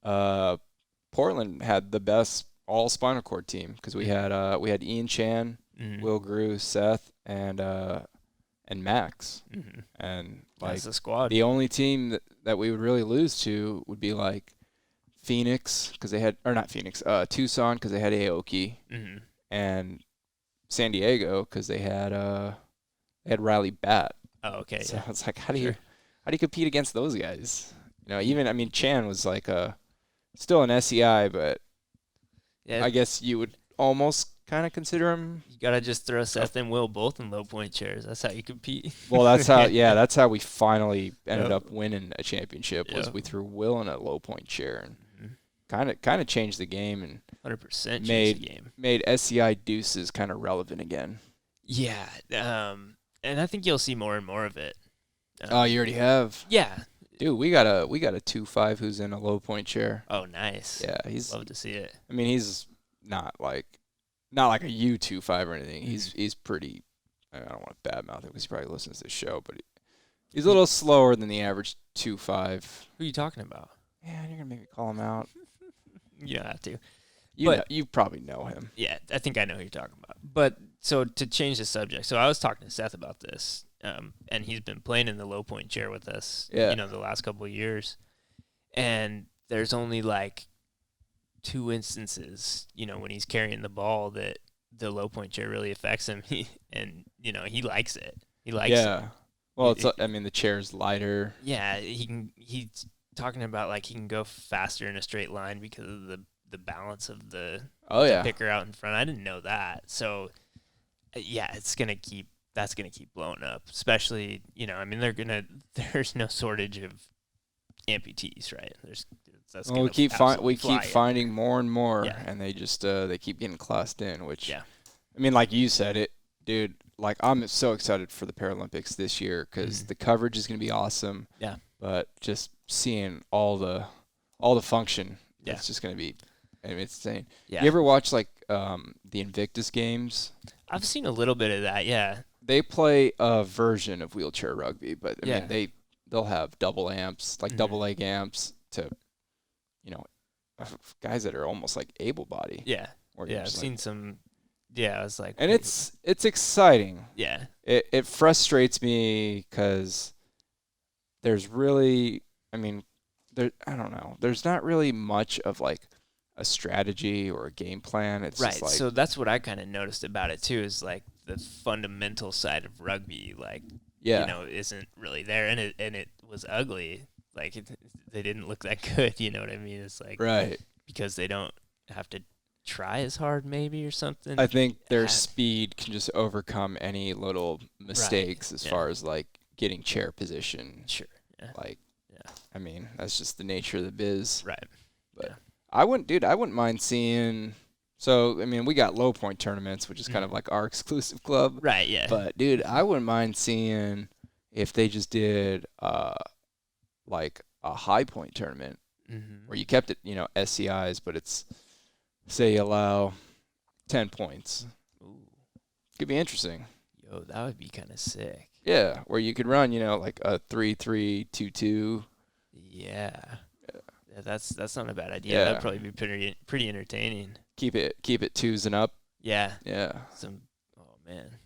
Portland had the best all spinal cord team because we had Ian Chan, Will Grew, Seth, and Max, and like that's the squad. The only team that we would really lose to would be like Phoenix because they had, or not Phoenix, Tucson because they had Aoki, and San Diego because they had Riley Bat. Oh, okay. So it's like, how do you compete against those guys? Even, I mean, Chan was like still an SEI, but I guess you would almost kind of consider him. You gotta just throw Seth and Will both in low point chairs. That's how you compete. Well, that's how we finally ended up winning a championship. Was we threw Will in a low point chair and kind of changed the game and 100% changed the game. Made SEI deuces kind of relevant again. Yeah. And I think you'll see more and more of it. Oh, you already have? Yeah. Dude, we got a 2-5 who's in a low point chair. Oh, nice. Yeah, he's love to see it. I mean, he's not like a U-2-5 or anything. He's pretty. I don't want to badmouth him because he probably listens to this show, but he's a little slower than the average 2-5. Who are you talking about? Yeah, you're gonna make me call him out. You don't have to. You probably know him. Yeah, I think I know who you're talking about. But so to change the subject, so I was talking to Seth about this, and he's been playing in the low point chair with us, the last couple of years, and there's only like 2 instances, when he's carrying the ball that the low point chair really affects him, and he likes it. He likes it. Yeah. Well, the chair's lighter. Yeah, he's talking about like he can go faster in a straight line because of the balance of the picker out in front. I didn't know that. So that's gonna keep blowing up. Especially, there's no shortage of amputees, right? We keep finding more and more, and they just they keep getting classed in. Which I mean, like you said, it, dude. Like I'm so excited for the Paralympics this year because the coverage is gonna be awesome. Yeah. But just seeing all the function, it's just gonna be. I mean, it's insane. Yeah. You ever watch like the Invictus games? I've seen a little bit of that. Yeah. They play a version of wheelchair rugby, but I mean they'll have double amps, like double leg amps to, guys that are almost like able body. Yeah. I've seen some. Yeah, I was like, and it's exciting. Yeah. It frustrates me because there's really, I mean, I don't know. There's not really much of like a strategy or a game plan. It's right. Just like, so that's what I kind of noticed about it too, is like the fundamental side of rugby, like isn't really there, and it was ugly. Like they didn't look that good. You know what I mean? It's like because they don't have to try as hard, maybe, or something. I think their speed can just overcome any little mistakes as far as like getting chair position. Sure. Yeah. Like, I mean, that's just the nature of the biz. Right. But I wouldn't mind seeing. So I mean, we got low point tournaments, which is kind of like our exclusive club. Right. Yeah. But dude, I wouldn't mind seeing if they just did like a high point tournament where you kept it, SCIs, but it's, say you allow 10 points. Ooh. Could be interesting. Yo, that would be kind of sick. Yeah, where you could run, like a 3-3-2-2. Yeah. That's not a bad idea. Yeah. That'd probably be pretty entertaining. Keep it twos and up. Yeah. Yeah. Oh man.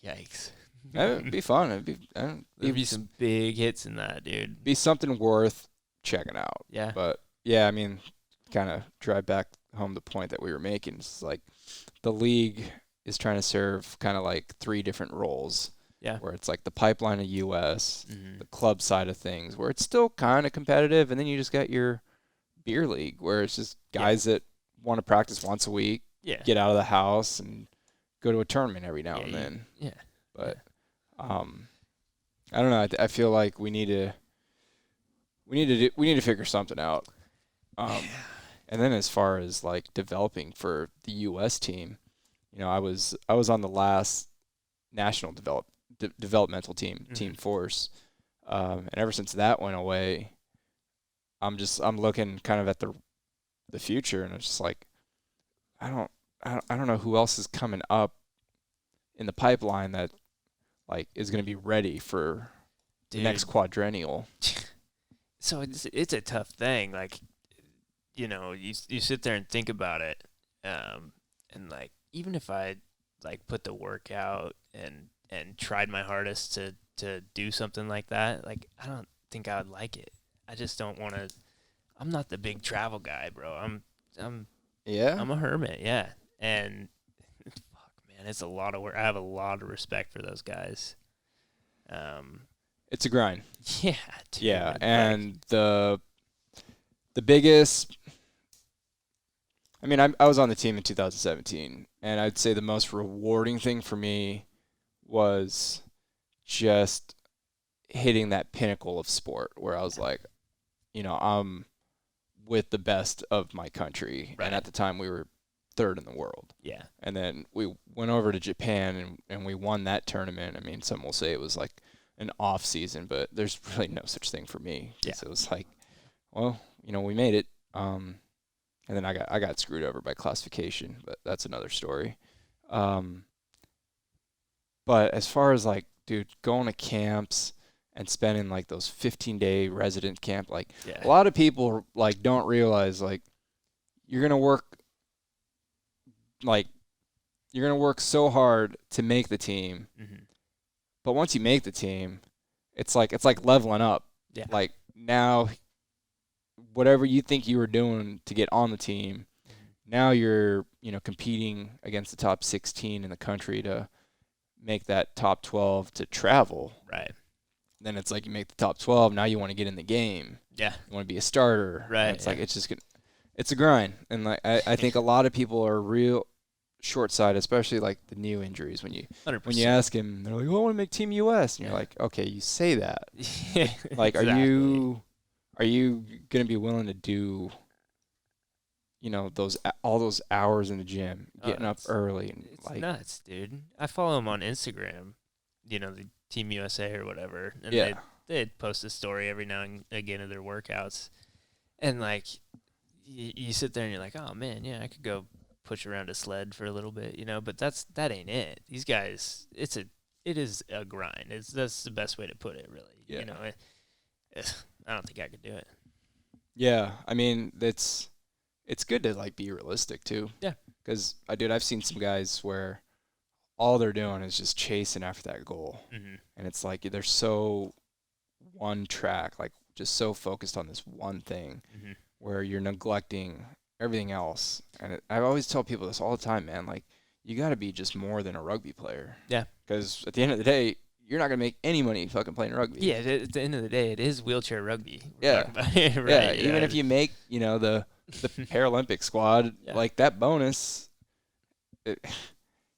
Yikes. That would be fun. There'd be some big hits in that, dude. Be something worth checking out. Yeah. But yeah, I mean, kind of drive back home the point that we were making. It's like the league is trying to serve kind of like 3 different roles. Yeah. Where it's like the pipeline of U.S., the club side of things, where it's still kind of competitive, and then you just got your beer league, where it's just guys that want to practice once a week, get out of the house, and go to a tournament every now and then. Yeah. But I don't know. I feel like we need to figure something out. And then as far as like developing for the U.S. team, I was on the last national developmental team, Team Force, and ever since that went away, I'm looking kind of at the future, and it's just like I don't know who else is coming up in the pipeline that like is going to be ready for the next quadrennial. So it's a tough thing. Like, you sit there and think about it, and like even if I like put the work out and tried my hardest to do something like that, like I don't think I would like it. I just don't want to. I'm not the big travel guy, bro. I'm a hermit, yeah. And fuck, man, it's a lot of work. I have a lot of respect for those guys. It's a grind. Yeah, dude. Yeah, and the biggest. I mean, I was on the team in 2017, and I'd say the most rewarding thing for me was just hitting that pinnacle of sport where I was like, I'm with the best of my country. Right. And at the time we were 3rd in the world. Yeah. And then we went over to Japan and we won that tournament. I mean, some will say it was like an off season, but there's really no such thing for me. Yeah. So it was like, well, we made it. And then I got screwed over by classification, but that's another story. But as far as like, dude, going to camps and spending like those 15-day resident camp, like a lot of people like don't realize like you're gonna work so hard to make the team, but once you make the team, it's like leveling up. Yeah. Like now, whatever you think you were doing to get on the team, now you're competing against the top 16 in the country to make that top 12 to travel. Right. Then it's like you make the top 12. Now you want to get in the game. Yeah. You want to be a starter. Right. And it's like it's a grind, and like I think a lot of people are real short-sighted, especially like the new injuries. When you 100%. when you ask them, they're like, "Oh, I want to make Team US," and you're like, "Okay, you say that." Like, exactly. are you gonna be willing to do all those hours in the gym, getting up early, and it's like nuts, dude. I follow him on Instagram, the Team USA or whatever, and they'd post a story every now and again of their workouts, and like you sit there and you're like, oh man, yeah, I could go push around a sled for a little bit, but that ain't it. These guys, it is a grind. That's the best way to put it, really. Yeah. I don't think I could do it. Yeah, I mean it's good to like be realistic too. Yeah. Because I've seen some guys where all they're doing is just chasing after that goal, and it's like they're so one track, like just so focused on this one thing, where you're neglecting everything else. And I always tell people this all the time, man. Like you got to be just more than a rugby player. Yeah. Because at the end of the day, you're not gonna make any money fucking playing rugby. Yeah. At the end of the day, it is wheelchair rugby. Yeah. Right, yeah. Even if you make the Paralympic squad, like that bonus,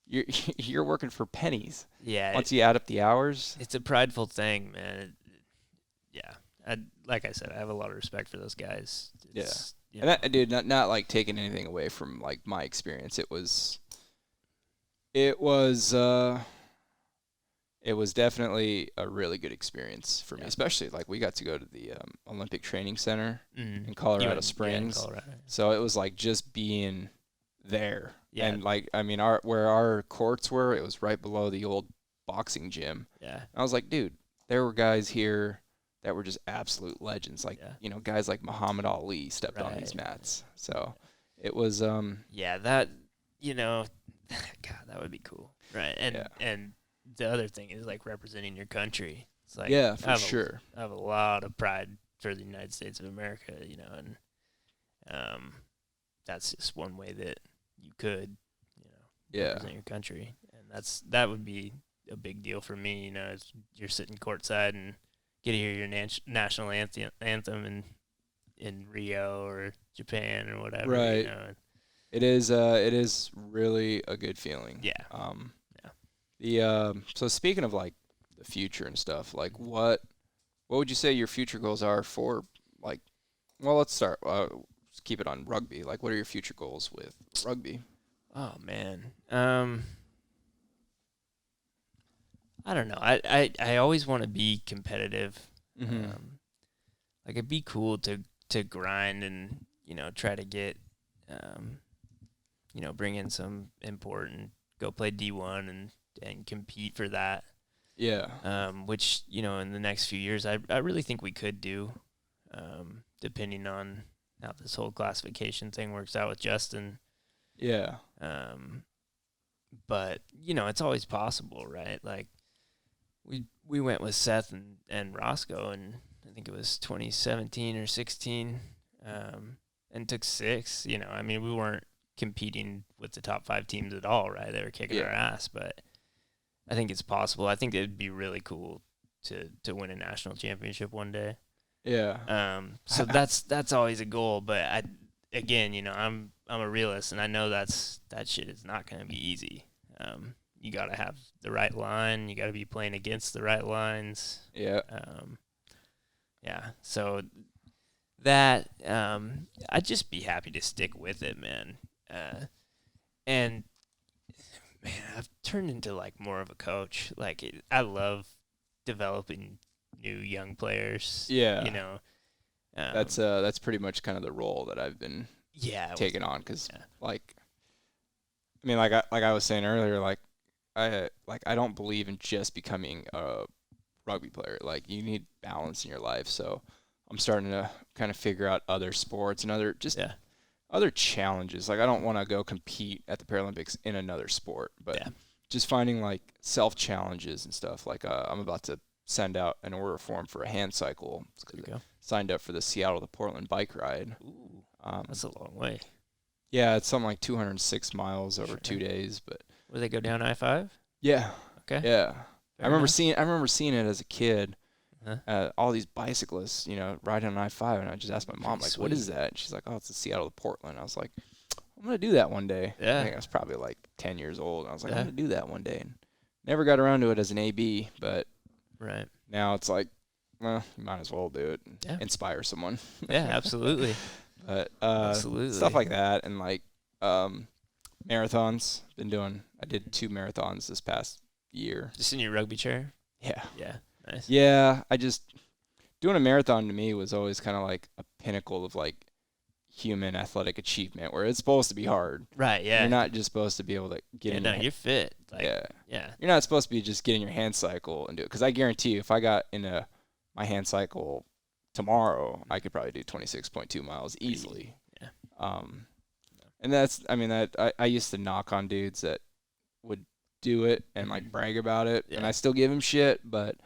you're working for pennies. Yeah. Once you add up the hours, it's a prideful thing, man. Like I said, I have a lot of respect for those guys. And that, dude, not like taking anything away from like my experience. It was it was definitely a really good experience for me, Yeah. especially like we got to go to the Olympic Training Center Mm. in Colorado In Springs. Colorado. So it was like just being there. Yeah. And like, I mean, where our courts were, it was right below the old boxing gym. Yeah. And I was like, dude, there were guys here that were just absolute legends. Like, Yeah. you know, guys like Muhammad Ali stepped on these Right. mats. So it was, Yeah, that, you know, God, that would be cool. Right. Yeah. And the other thing is like representing your country. It's like, yeah, for sure. I have a lot of pride for the United States of America, you know, and that's just one way that you could, you know, Yeah. represent your country. And that would be a big deal for me, you know, is you're sitting courtside and get to hear your national anthem in Rio or Japan or whatever. Right. You know? It is really a good feeling. Yeah. Yeah. So speaking of like the future and stuff, like what would you say your future goals are for like, well, let's start, let's keep it on rugby. Like what are your future goals with rugby? Oh man. I don't know. I always want to be competitive. Mm-hmm. Like it'd be cool to grind and, you know, try to get, you know, bring in some import and go play D1 and compete for that. Yeah. Which, you know, in the next few years, I really think we could do, depending on how this whole classification thing works out with Justin. Yeah. But, you know, it's always possible, right? Like, we went with Seth and Roscoe, and I think it was 2017 or 16, and took 6. You know, I mean, we weren't competing with the top 5 teams at all, right? They were kicking our ass, but I think it's possible. I think it'd be really cool to win a national championship one day. Yeah. So that's always a goal, but again, you know, I'm a realist, and I know that shit is not going to be easy. You got to have the right line. You got to be playing against the right lines. Yeah. Yeah. So that I'd just be happy to stick with it, man. And man, I've turned into like more of a coach. Like I love developing new young players. Yeah. You know. That's pretty much kind of the role that I've been taking on, because like, I mean, like I was saying earlier, like I don't believe in just becoming a rugby player. Like you need balance in your life. So I'm starting to kind of figure out other sports and other challenges. Like I don't want to go compete at the Paralympics in another sport, but just finding like self challenges and stuff. Like I'm about to send out an order form for a hand cycle. Signed up for the Seattle to Portland bike ride. Ooh, that's a long way. Yeah, it's something like 206 miles over 2 days. But where they go down I-5? Yeah. Okay. Yeah. I remember enough. seeing it as a kid. All these bicyclists, you know, riding on I-5, and I just asked my mom, like, "What is that?" And she's like, "Oh, it's the Seattle to Portland." I was like, "I'm gonna do that one day." Yeah. I think I was probably like 10 years old. And I was like, "I'm gonna do that one day." And never got around to it as an AB, but now it's like, well, you might as well do it and inspire someone. Yeah, absolutely. But absolutely. Stuff like that, and like marathons. I did 2 marathons this past year. Just in your rugby chair? Yeah. Yeah. Nice. Yeah, doing a marathon to me was always kind of like a pinnacle of like human athletic achievement, where it's supposed to be hard. Right, yeah. You're not just supposed to be able to get in. No, you're fit. Like, yeah. You're not supposed to be just getting your hand cycle and do it, because I guarantee you, if I got into my hand cycle tomorrow, I could probably do 26.2 miles easily. Yeah. And I used to knock on dudes that would do it and like brag about it, and I still give them shit, but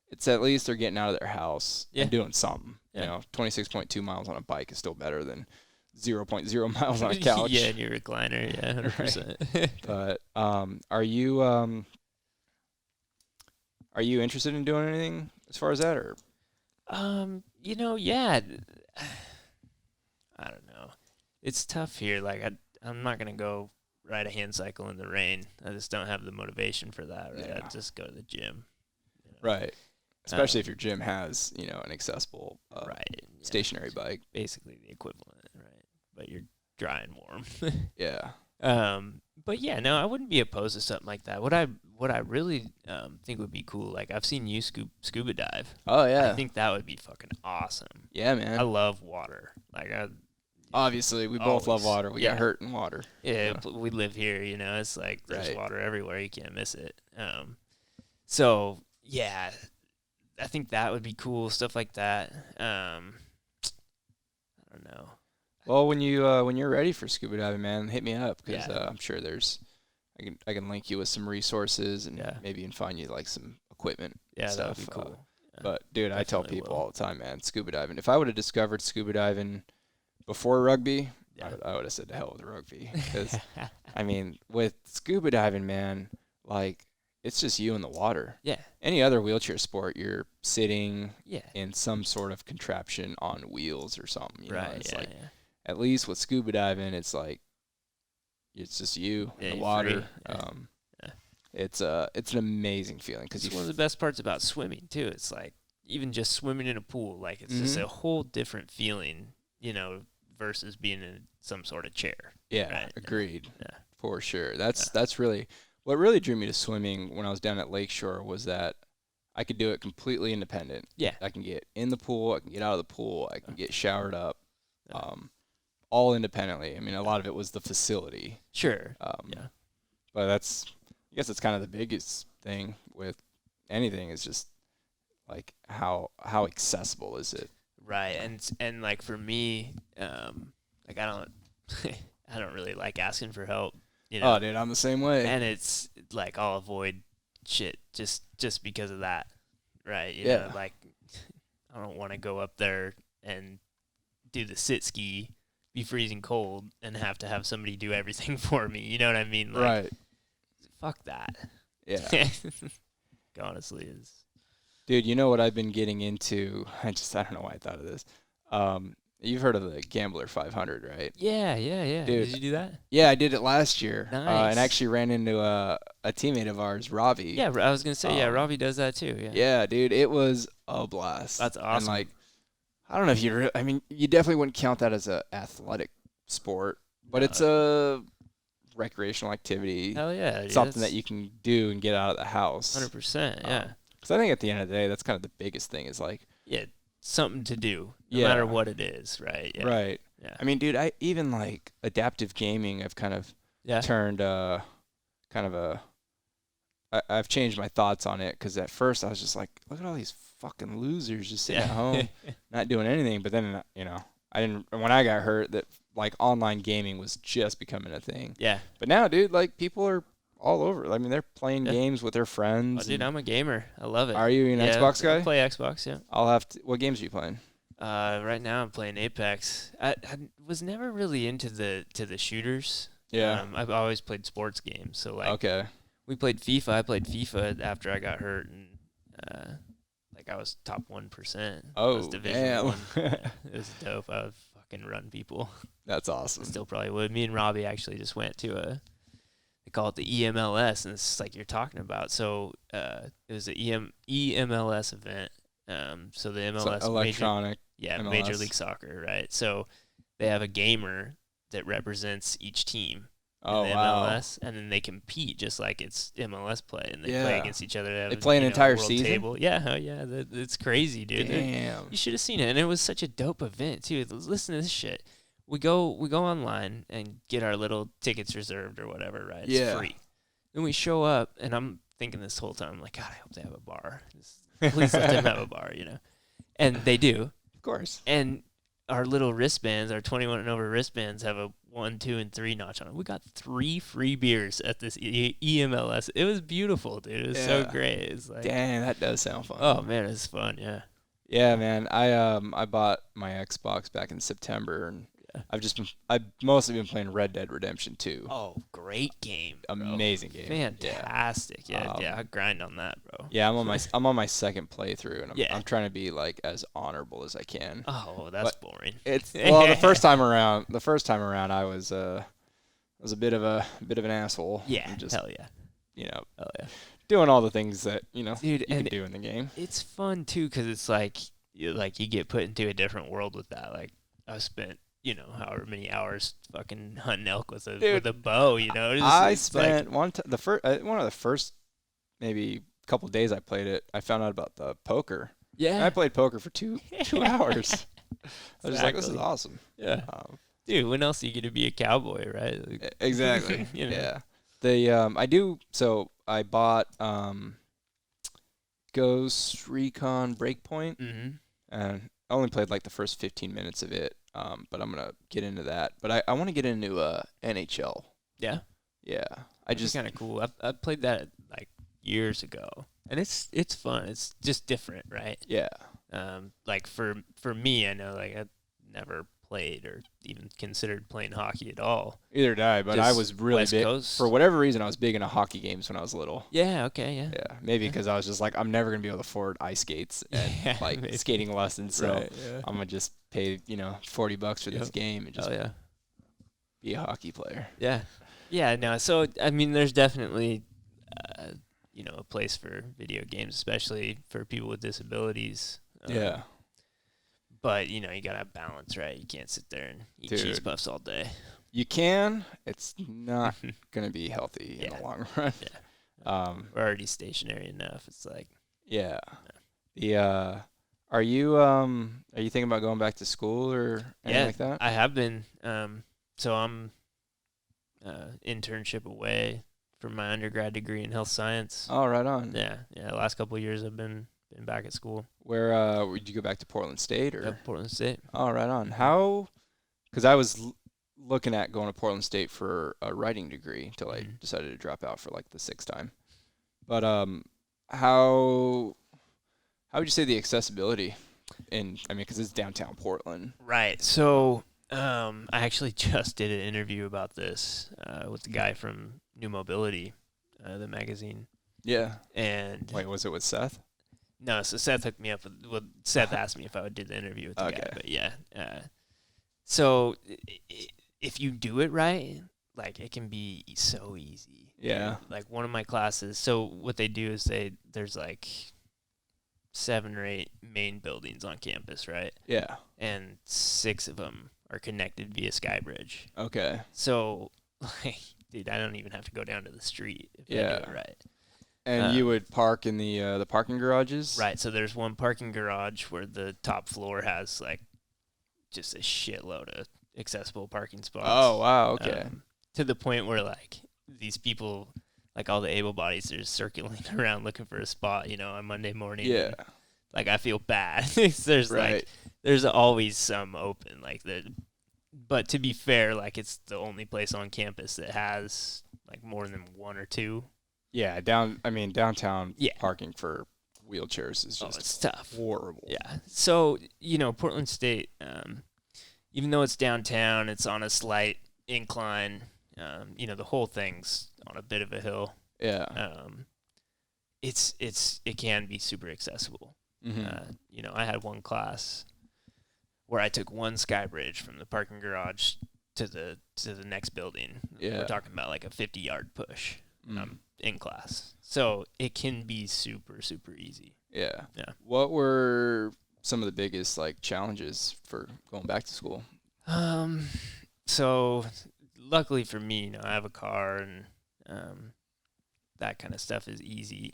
it's at least they're getting out of their house and doing something. You know, 26.2 miles on a bike is still better than 0.0 miles on a couch. Yeah, in your recliner. Yeah, 100%. Right. But are you interested in doing anything as far as that, or? You know, yeah. I don't know. It's tough here. Like I'm not gonna go ride a hand cycle in the rain. I just don't have the motivation for that. Right? Yeah. I just go to the gym. You know? Right. Especially if your gym has, you know, an accessible stationary bike. Basically the equivalent, right? But you're dry and warm. Yeah. But yeah, no, I wouldn't be opposed to something like that. What what I really think would be cool, like I've seen you scuba dive. Oh yeah. I think that would be fucking awesome. Yeah, man. I love water. Like Obviously, we both love always. water. We got hurt in water. Yeah, we live here, you know. It's like there's Right. water everywhere. You can't miss it. So yeah, I think that would be cool. Stuff like that. I don't know. Well, when you're ready for scuba diving, man, hit me up because I'm sure I can link you with some resources and maybe even find you like some equipment. Yeah, stuff. that would be cool. But dude, I tell Definitely people will. all the time, man, scuba diving. If I would have discovered scuba diving before rugby, I would have said to hell with rugby. Because I mean, with scuba diving, man, like it's just you in the water. Yeah. Any other wheelchair sport, you're sitting Yeah. in some sort of contraption on wheels or something. You know? Right. It's Yeah. like, Yeah. at least with scuba diving, it's like it's just you in the you're water. free. Yeah. It's an amazing feeling because It's one of the best parts about swimming too. It's like even just swimming in a pool, like it's just a whole different feeling, you know, versus being in some sort of chair. Right? Agreed. Yeah. For sure. That's really what really drew me to swimming when I was down at Lakeshore was that I could do it completely independent. Yeah. I can get in the pool, I can get out of the pool, I can get showered up. All independently. I mean, a lot of it was the facility. Sure. But I guess it's kind of the biggest thing with anything is just like how accessible is it? Right. And like for me, like I don't really like asking for help. You know? Oh, dude, I'm the same way. And it's like I'll avoid shit just because of that. Right. You Yeah. know, like I don't want to go up there and do the sit ski, be freezing cold, and have to have somebody do everything for me. You know what I mean? Like, Right. Fuck that. Yeah. Honestly, is. Dude, you know what I've been getting into? I don't know why I thought of this. You've heard of the Gambler 500, right? Yeah. Dude, Did you do that? Yeah, I did it last year. Nice. And actually ran into a teammate of ours, Ravi. Yeah, I was gonna say Robbie does that too. Yeah. Yeah, dude, it was a blast. That's awesome. And like, I don't know if I mean, you definitely wouldn't count that as a athletic sport, but it's a recreational activity. Hell yeah. Dude, something that you can do and get out of the house. 100%. Yeah. Because I think at the end of the day, that's kind of the biggest thing is like. Yeah, something to do, no matter what it is, right? Yeah. Right. Yeah. I mean, dude, I even like adaptive gaming. I've kind of turned I've changed my thoughts on it because at first I was just like, look at all these fucking losers just sitting at home, not doing anything. But then when I got hurt, that like online gaming was just becoming a thing. Yeah. But now, dude, like people are all over. I mean, they're playing games with their friends. Oh, dude, I'm a gamer. I love it. Are you an Xbox guy? I play Xbox. Yeah. I'll have to. What games are you playing? Right now I'm playing Apex. I was never really into the shooters. Yeah. I've always played sports games. So like. Okay. We played FIFA. I played FIFA after I got hurt, and like I was top 1%. Oh, damn. It was dope. I would fucking run people. That's awesome. Still probably would. Me and Robbie actually just went to they call it the EMLS, and it's like you're talking about. So it was an EMLS event. So the MLS, so electronic, MLS. Major League Soccer, right? So they have a gamer that represents each team. Oh, in the wow. MLS, and then they compete just like it's MLS play, and they play against each other. They play an entire world season? Table. Yeah, it's crazy, dude. Damn. You should have seen it, and it was such a dope event too. Listen to this shit. We go online and get our little tickets reserved or whatever, right? It's free. Then we show up, and I'm thinking this whole time, like, God, I hope they have a bar. Please let them have a bar, you know. And they do, of course. And our little wristbands, our 21 and over wristbands, have a 1, 2, and 3 notch on it. We got 3 free beers at this EMLS. It was beautiful, dude. It was so great. It's like, dang, that does sound fun. Oh man, it's fun. Yeah. Yeah, man. I bought my Xbox back in September, and I've mostly been playing Red Dead Redemption 2. Oh, great game. Bro. Amazing game. Fantastic. Yeah, I grind on that, bro. Yeah, I'm on my second playthrough, and I'm trying to be like as honorable as I can. Oh, that's boring. It's the first time around I was a bit of an asshole. Yeah. Just, hell yeah. You know. Hell yeah. Doing all the things that dude, you can do in the game. It's fun too because it's like you get put into a different world with that. Like I spent however many hours fucking hunting elk with a bow. I spent one of the first maybe a couple days I played it, I found out about the poker. Yeah. And I played poker for 2 hours. I was just like, this is Exactly. awesome. Yeah. Dude, when else are you going to be a cowboy, right? Like, Exactly. you know. Yeah. I bought Ghost Recon Breakpoint, Mm-hmm. and I only played like the first 15 minutes of it. But I'm gonna get into that. But I want to get into NHL. Yeah. Yeah. It's kind of cool. I played that like years ago, and it's fun. It's just different, right? Yeah. Like for me, I know like I never played or even considered playing hockey at all. Either did I, but I Just was really West big. Coast. For whatever reason, I was big into hockey games when I was little. Yeah. Okay. Yeah. Yeah, maybe because I was just like, I'm never gonna be able to afford ice skates and Yeah, like maybe. skating lessons, so Right, yeah. I'm gonna just pay $40 for this Yep. game and just Oh yeah. be a hockey player. Yeah. Yeah. No. So I mean, there's definitely a place for video games, especially for people with disabilities. Yeah, But you gotta have balance, right? You can't sit there and eat cheese Dude. puffs all day. you can. It's not gonna be healthy in Yeah. the long run. Yeah. We're already stationary enough. It's like Yeah. Are you thinking about going back to school or anything like that? I have been. So I'm internship away from my undergrad degree in health science. Oh, right on. Yeah. The last couple of years I've been back at school. Where did you go back to Portland State or? Yep, Portland State. Oh, right on. How? Because I was looking at going to Portland State for a writing degree until I decided to drop out for like the 6th time. But how would you say the accessibility because it's downtown Portland. Right. So I actually just did an interview about this with the guy from New Mobility, the magazine. Yeah. And Wait, was it with Seth? no, so Seth hooked me up with. Well, Seth asked me if I would do the interview with the Okay. guy. But yeah. So if you do it right, like it can be so easy. Yeah. Like one of my classes. So what they do is there's like 7 or 8 main buildings on campus, right? Yeah. And 6 of them are connected via Skybridge. Okay. So, like, dude, I don't even have to go down to the street if I do it right. And you would park in the parking garages? Right. So there's one parking garage where the top floor has like just a shitload of accessible parking spots. Oh, wow. Okay. To the point where like these people, like all the able bodies, are circling around looking for a spot, on Monday morning. Yeah. And, like I feel bad. There's Right. like there's always some open but to be fair, like it's the only place on campus that has like more than 1 or 2. Yeah, downtown Yeah. parking for wheelchairs is just it's tough. horrible. Yeah. So, Portland State, even though it's downtown, it's on a slight incline. The whole thing's on a bit of a hill. Yeah. It can be super accessible. Mm-hmm. I had one class where I took one Skybridge from the parking garage to the next building. Yeah. We're talking about like a 50-yard push in class. So it can be super, super easy. Yeah. Yeah. What were some of the biggest like challenges for going back to school? So luckily for me, I have a car and that kind of stuff is easy.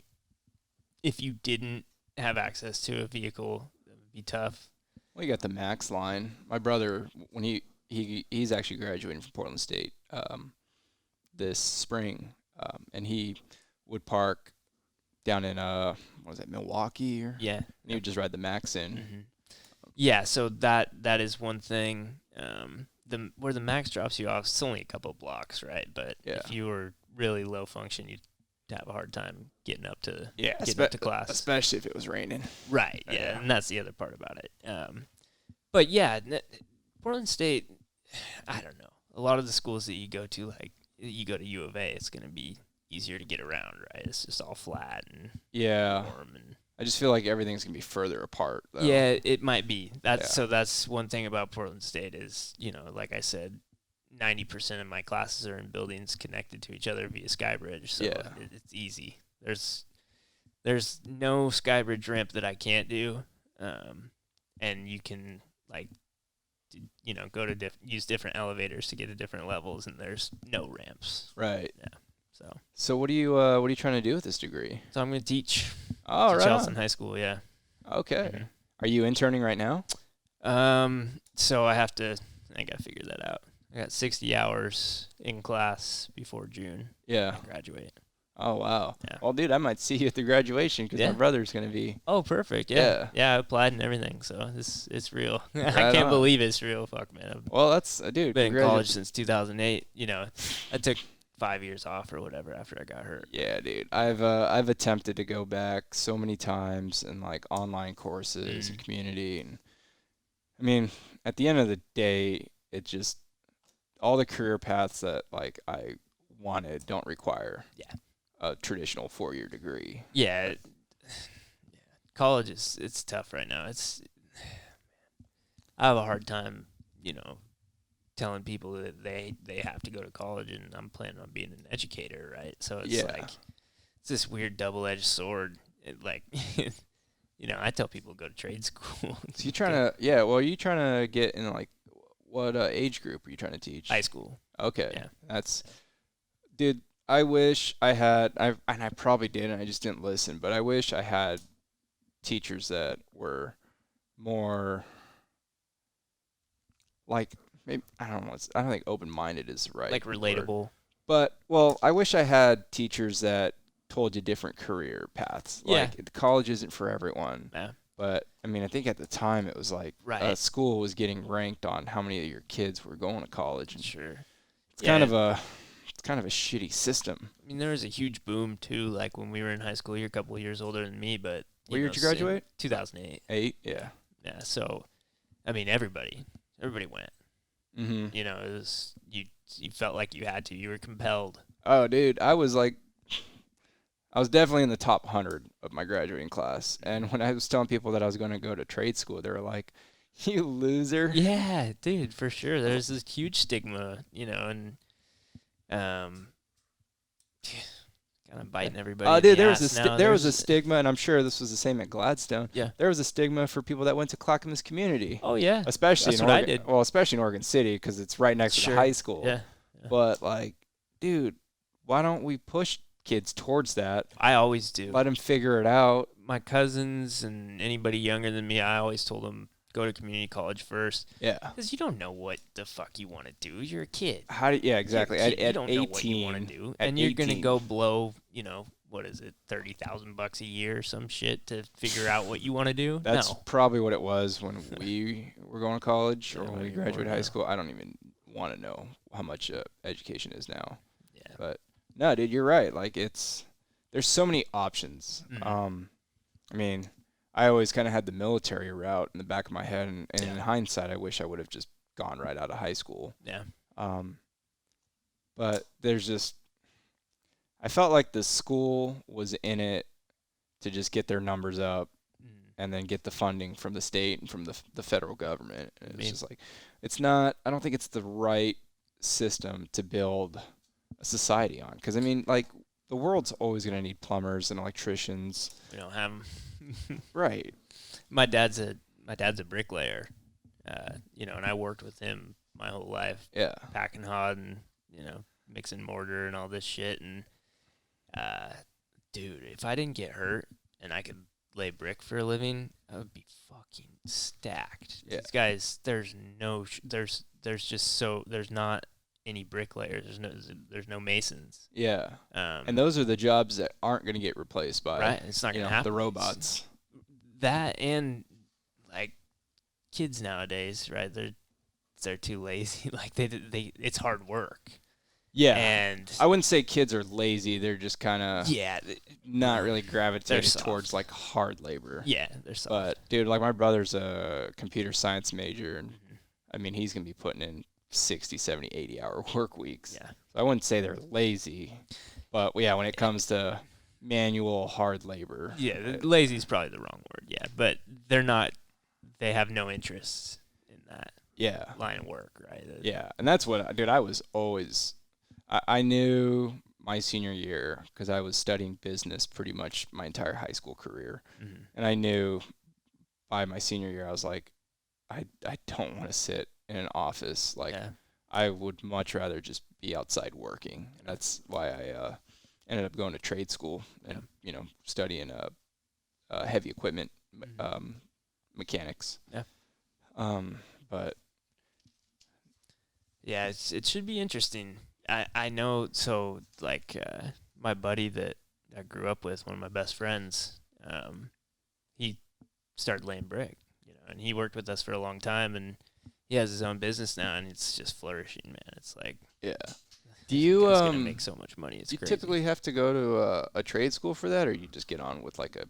If you didn't have access to a vehicle, it would be tough. Well, you got the Max line. My brother, when he's actually graduating from Portland State this spring, and he would park down in Milwaukee or Yeah. and he would just ride the Max in. Mm-hmm. Yeah, so that is one thing. Where the Max drops you off, it's only a couple of blocks, right? But if you were really low function, you'd have a hard time getting up to to class, especially if it was raining. Right. Yeah, and that's the other part about it. But yeah, Portland State, I don't know. A lot of the schools that you go to, like you go to U of A, it's going to be easier to get around, right? It's just all flat and warm and. I just feel like everything's gonna be further apart, though. Yeah, it might be. That's one thing about Portland State is, like I said, 90% of my classes are in buildings connected to each other via Skybridge, so it's easy. There's no Skybridge ramp that I can't do, and you can go to use different elevators to get to different levels, and there's no ramps. Right. Yeah. So what are you trying to do with this degree? So I'm going to teach Right Charleston on. High School, yeah. Okay. Mm-hmm. Are you interning right now? So I got to figure that out. I got 60 hours in class before June. Yeah. I graduate. Oh, wow. Yeah. Well, dude, I might see you at the graduation because my brother's going to be. Oh, perfect. Yeah. Yeah, I applied and everything, so it's real. Right I can't on. believe it's real. Fuck, man. Well, that's, dude. Been in college since 2008. You know, I took 5 years off or whatever after I got hurt. Yeah, dude. I've attempted to go back so many times in like online courses and community, and I mean, at the end of the day, it just all the career paths that like I wanted don't require a traditional 4-year degree. Yeah. College it's tough right now. I have a hard time, telling people that they have to go to college, and I'm planning on being an educator, right? So it's like it's this weird double-edged sword. I tell people go to trade school. So are you trying to get in like what age group are you trying to teach? High school. Okay. Yeah. Dude, I wish I had, and I probably did, and I just didn't listen, but I wish I had teachers that were more like, maybe, I don't think open-minded is right. Like relatable. Word. But, well, I wish I had teachers that told you different career paths. Like, college isn't for everyone. Yeah. But, I mean, I think at the time it was like school was getting ranked on how many of your kids were going to college. And sure. It's kind of a shitty system. I mean, there was a huge boom, too, like when we were in high school. You're a couple of years older than me, but... What year did you graduate? 2008. 8, yeah. Yeah, so, I mean, everybody went. Mm-hmm. It was... You felt like you had to. You were compelled. Oh, dude, I was definitely in the top 100 of my graduating class. And when I was telling people that I was going to go to trade school, they were like, you loser. Yeah, dude, for sure. There's this huge stigma, and kind of biting everybody. Oh, dude, there was a stigma, and I'm sure this was the same at Gladstone. Yeah. There was a stigma for people that went to Clackamas Community. Oh, yeah. Especially in Oregon. I did. Well, especially in Oregon City because it's right next to the high school. Yeah. But, like, dude, why don't we push kids towards that? I always do. Let them figure it out. My cousins and anybody younger than me, I always told them, go to community college first. Yeah. Because you don't know what the fuck you want to do. You're a kid. Exactly. At you don't 18, know what you want to do. And you're going to go blow, what is it, $30,000 a year or some shit to figure out what you want to do? That's probably what it was when we were going to college or when we graduated high school. I don't even want to know how much education is now. Yeah. But, no, dude, you're right. Like, there's so many options. Mm-hmm. I mean, I always kind of had the military route in the back of my head, and in hindsight, I wish I would have just gone right out of high school. Yeah. But I felt like the school was in it to just get their numbers up and then get the funding from the state and from the federal government. And it's just like, I don't think it's the right system to build a society on. Because, I mean, like, the world's always going to need plumbers and electricians. We don't have them. Right. My dad's a bricklayer, and I worked with him my whole life. Yeah. Packing hod and, mixing mortar and all this shit. And, dude, if I didn't get hurt and I could lay brick for a living, I would be fucking stacked. Yeah. These guys, there's not any bricklayers. There's no masons. Yeah. And those are the jobs that aren't going to get replaced by it's not going to happen. The robots. That and like kids nowadays, right? They're too lazy. Like it's hard work. Yeah. And I wouldn't say kids are lazy. They're just kind of not really gravitated towards like hard labor. Yeah, they're soft. But dude, like my brother's a computer science major, and I mean he's gonna be putting in 60, 70, 80-hour work weeks. Yeah. So I wouldn't say they're lazy, but yeah, when it comes to manual hard labor. Yeah, lazy is probably the wrong word. Yeah, but they're not. They have no interest in that. Yeah. Line of work, right? Yeah, and that's what, dude. I was always. I knew my senior year because I was studying business pretty much my entire high school career, and I knew by my senior year I was like, I don't want to sit in an office. Like, I would much rather just be outside working. And that's why I ended up going to trade school and, studying heavy equipment mechanics. Yeah. But yeah, it should be interesting. I know. So like my buddy that I grew up with, one of my best friends, he started laying brick, and he worked with us for a long time, and he has his own business now, and it's just flourishing, man. It's like, yeah. Do you gonna make so much money? It's do you crazy. typically have to go to a trade school for that, or you just get on with like a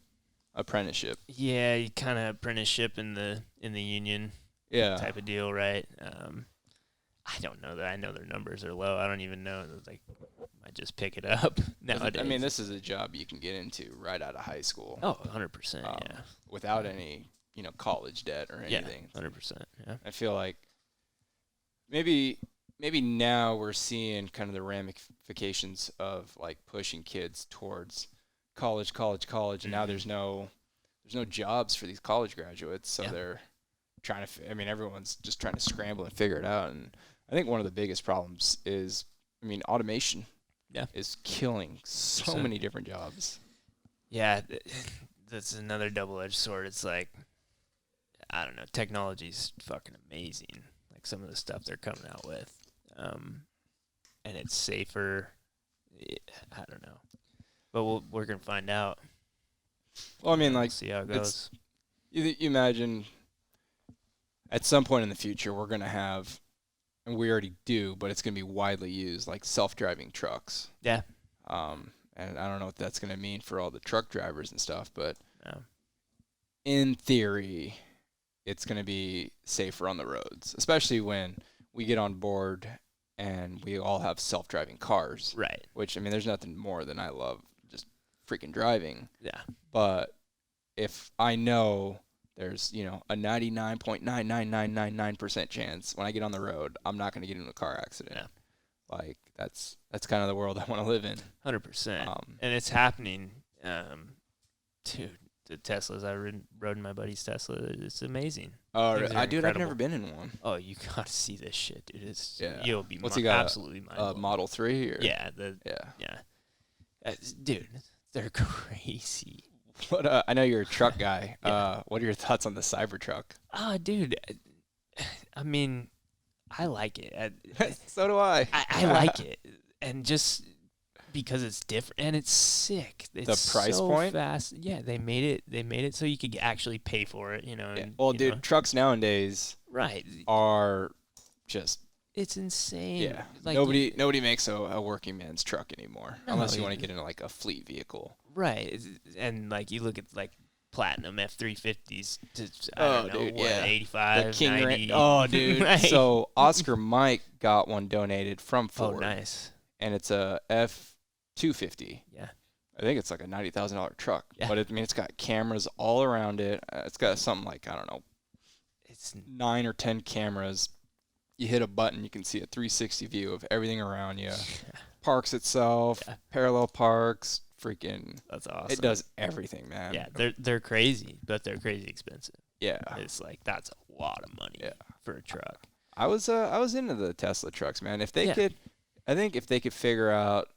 apprenticeship? Yeah, you kind of apprenticeship in the union type of deal, right? I don't know that. I know their numbers are low. I don't even know. Like, I just pick it up nowadays. I mean, this is a job you can get into right out of high school. Oh, 100%, yeah. Without any, college debt or anything. Yeah, 100%, yeah. I feel like maybe now we're seeing kind of the ramifications of like pushing kids towards college, and now there's no jobs for these college graduates, so they're trying to. Everyone's just trying to scramble and figure it out, and I think one of the biggest problems is, automation. Yeah, is killing so many different jobs. Yeah, that's another double-edged sword. It's like, I don't know, technology's fucking amazing. Like some of the stuff they're coming out with, and it's safer. I don't know, but we're gonna find out. Well, we'll see how it goes. You imagine at some point in the future we're gonna have, and we already do, but it's gonna be widely used, like self-driving trucks. Yeah. And I don't know what that's gonna mean for all the truck drivers and stuff, but no. In theory, it's gonna be safer on the roads, especially when we get on board and we all have self-driving cars. Right. Which, there's nothing more than I love just freaking driving. Yeah. But if I know there's, a 99.99999% chance when I get on the road, I'm not going to get in a car accident. Yeah. Like, that's kind of the world I want to live in. 100%. And it's happening. Dude, the Teslas, I rode in my buddy's Tesla. It's amazing. Oh, dude, I've never been in one. Oh, you got to see this shit, dude. You'll be absolutely mind-blown. Model 3? Or? Yeah. Dude, they're crazy. What? I know you're a truck guy. Yeah. What are your thoughts on the Cybertruck? Oh, dude. I like it. So do I. I like it, and just because it's different and it's sick. It's the price so point? Fast. Yeah, they made it so you could actually pay for it. And, well, dude, trucks nowadays are just. It's insane. Yeah, like nobody makes a working man's truck anymore, unless you want to get into like a fleet vehicle. Right, and like you look at like platinum F-350s. Dude, 85, the King 90. Oh, dude. Right. So Oscar Mike got one donated from Ford. Oh, nice. And it's a F-250. Yeah. I think it's like a $90,000 truck. Yeah. But it's got cameras all around it. It's got something like, I don't know, it's 9 or 10 cameras. You hit a button, you can see a 360 view of everything around you. Parks itself, parallel parks, freaking. That's awesome. It does everything, man. Yeah, they're crazy, but they're crazy expensive. Yeah. It's like that's a lot of money for a truck. I was into the Tesla trucks, man. If they could, I think if they could figure out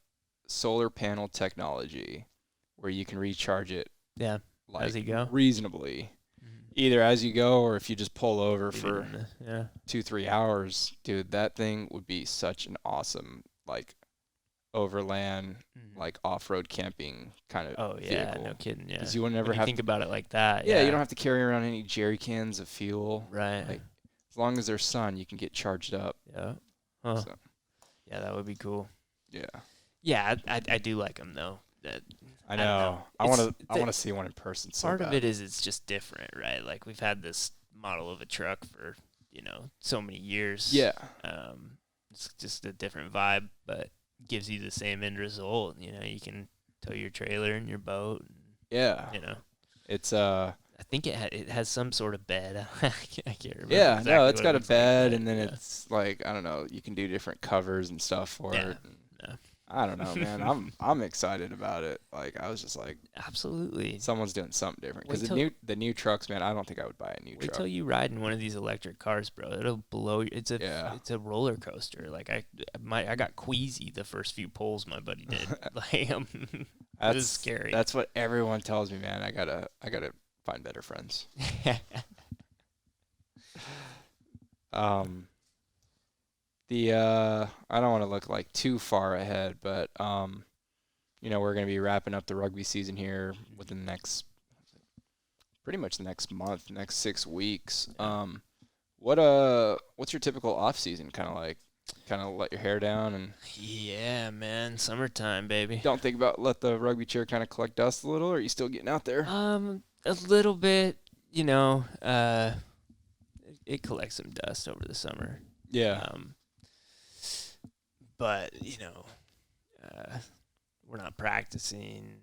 solar panel technology where you can recharge it like as you go reasonably. Either as you go or if you just pull over for 2-3 hours, dude, that thing would be such an awesome like overland, like off-road camping kind of vehicle. No kidding. Yeah, because you would never have think about it like that. Yeah, you don't have to carry around any jerry cans of fuel. Right. Like, as long as there's sun, you can get charged up. Yeah. Huh. So. Yeah, that would be cool. Yeah. Yeah, I do like them though. I know. I want to see one in person. So part bad. of it is it's just different, right? Like we've had this model of a truck for so many years. Yeah. It's just a different vibe, but gives you the same end result. You can tow your trailer and your boat. And, yeah. It's I think it has some sort of bed. I can't remember. Yeah. Exactly no, it's got a bed, like, and then it's like I don't know. You can do different covers and stuff for it. Yeah. I don't know, man. I'm excited about it. Like I was just like, Absolutely. someone's doing something different. Because Wait the new trucks, man. I don't think I would buy a new Wait truck. till you ride in one of these electric cars, bro. It'll blow you. It's a roller coaster. Like I got queasy the first few pulls my buddy did. Like it was scary. That's what everyone tells me, man. I gotta find better friends. I don't want to look like too far ahead, but we're going to be wrapping up the rugby season here within pretty much the next month, next 6 weeks. What's your typical off season kind of like? Kind of let your hair down and yeah, man, summertime, baby. Don't think about let the rugby chair kind of collect dust a little, or are you still getting out there? A little bit, it collects some dust over the summer. Yeah. But we're not practicing.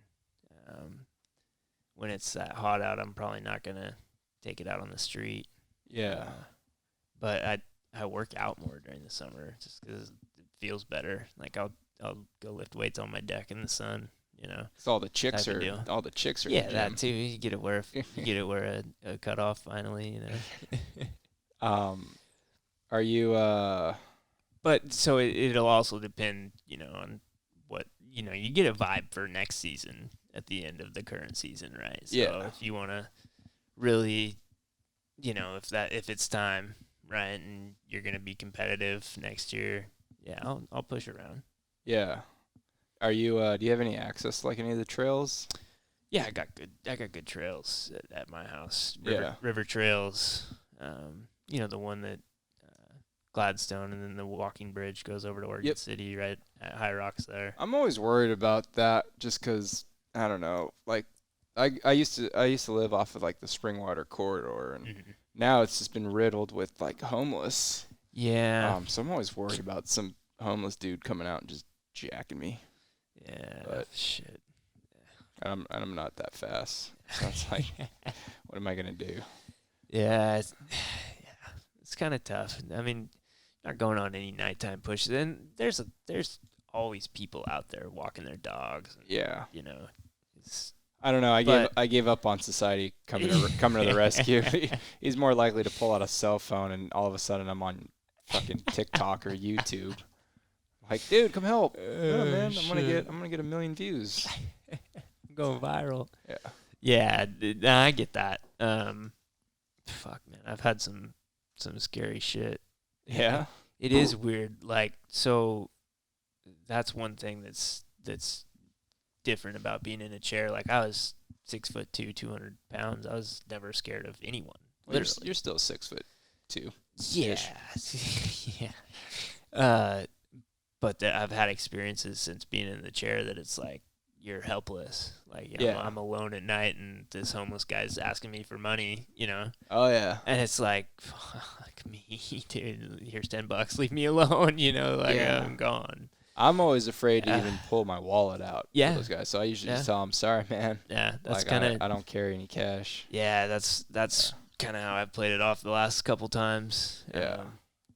When it's that hot out, I'm probably not gonna take it out on the street. Yeah. But I work out more during the summer just because it feels better. Like I'll go lift weights on my deck in the sun. So all the chicks are Yeah, that too. You get to wear a cutoff finally. Are you But so it'll also depend, on what you get a vibe for next season at the end of the current season, right? So if you want to really, if it's time, right, and you're gonna be competitive next year, yeah, I'll push around. Yeah. Are you? Do you have any access to like any of the trails? Yeah, I got good trails at my house. Yeah. River trails. The one that Gladstone, and then the walking bridge goes over to Oregon City, right at High Rocks there. I'm always worried about that, just because I don't know. Like, I used to live off of like the Springwater corridor, and now it's just been riddled with like homeless. Yeah. So I'm always worried about some homeless dude coming out and just jacking me. Yeah. But shit. And I'm not that fast. So it's like, what am I gonna do? Yeah. It's kind of tough. I mean, not going on any nighttime pushes. And there's always people out there walking their dogs. And, yeah. I don't know. I gave up on society coming to the rescue. He's more likely to pull out a cell phone, and all of a sudden I'm on fucking TikTok or YouTube. Like, dude, come help! No, man, I'm gonna get 1 million views. I'm going viral. Yeah. Yeah, I get that. Fuck, man, I've had some scary shit. Yeah. It is weird. Like, so that's one thing that's different about being in a chair. Like, I was 6'2", 200 pounds. I was never scared of anyone. Literally. You're still 6'2". Yeah. Yeah. But I've had experiences since being in the chair that it's like you're helpless. Like, I'm alone at night, and this homeless guy's asking me for money, Oh, yeah. And it's like, fuck me, dude. Here's $10. Leave me alone, I'm gone. I'm always afraid to even pull my wallet out for those guys. So I usually just tell them, sorry, man. Yeah, that's like, kind of... I don't carry any cash. Yeah, that's kind of how I've played it off the last couple times. Yeah.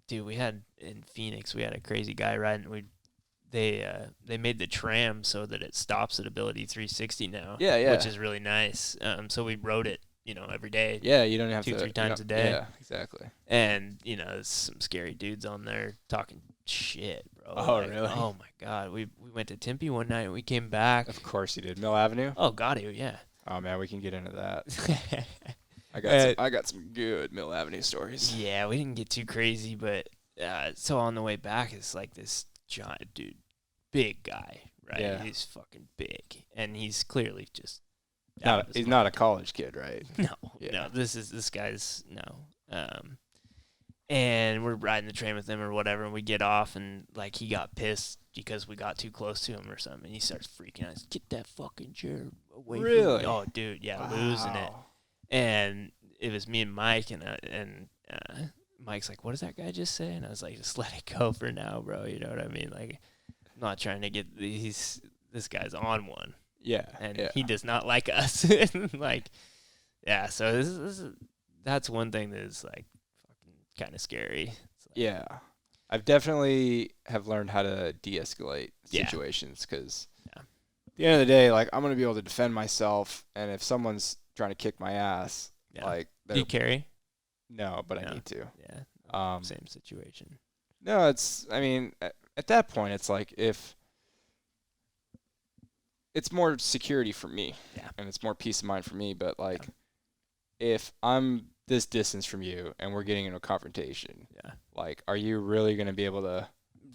Dude, we had in Phoenix, we had a crazy guy riding. They made the tram so that it stops at Ability 360 now. Yeah. Which is really nice. So we rode it, every day. Yeah, you don't have 2-3 times a day. Yeah, exactly. And there's some scary dudes on there talking shit, bro. Oh, really? Oh my God. We went to Tempe one night and we came back. Of course you did. Mill Avenue? Oh, got to, yeah. Oh man, we can get into that. I got some good Mill Avenue stories. Yeah, we didn't get too crazy, but so on the way back, it's like this giant dude, big guy, right? Yeah. He's fucking big, and he's clearly just he's not a college kid, right? No. This guy's no. And we're riding the train with him or whatever, and we get off, and like he got pissed because we got too close to him or something, and he starts freaking out. He's, get that fucking chair away from me. Oh, dude, yeah, wow. Losing it. And it was me and Mike, and Mike's like, what does that guy just say? And I was like, just let it go for now, bro. You know what I mean? Like, I'm not trying to get this guy's on one. Yeah. And he does not like us. Like, yeah, so that's one thing that is like fucking kind of scary. It's like, yeah. I've definitely have learned how to de-escalate Yeah. situations because Yeah. at the end of the day, like I'm gonna be able to defend myself, and if someone's trying to kick my ass, Yeah. like Do you carry? no, but No. I need to. Yeah. Same situation. No, I mean, at that point, it's like if it's more security for me, Yeah. and it's more peace of mind for me. But like, if I'm this distance from you and we're getting into a confrontation, Yeah. like, are you really gonna be able to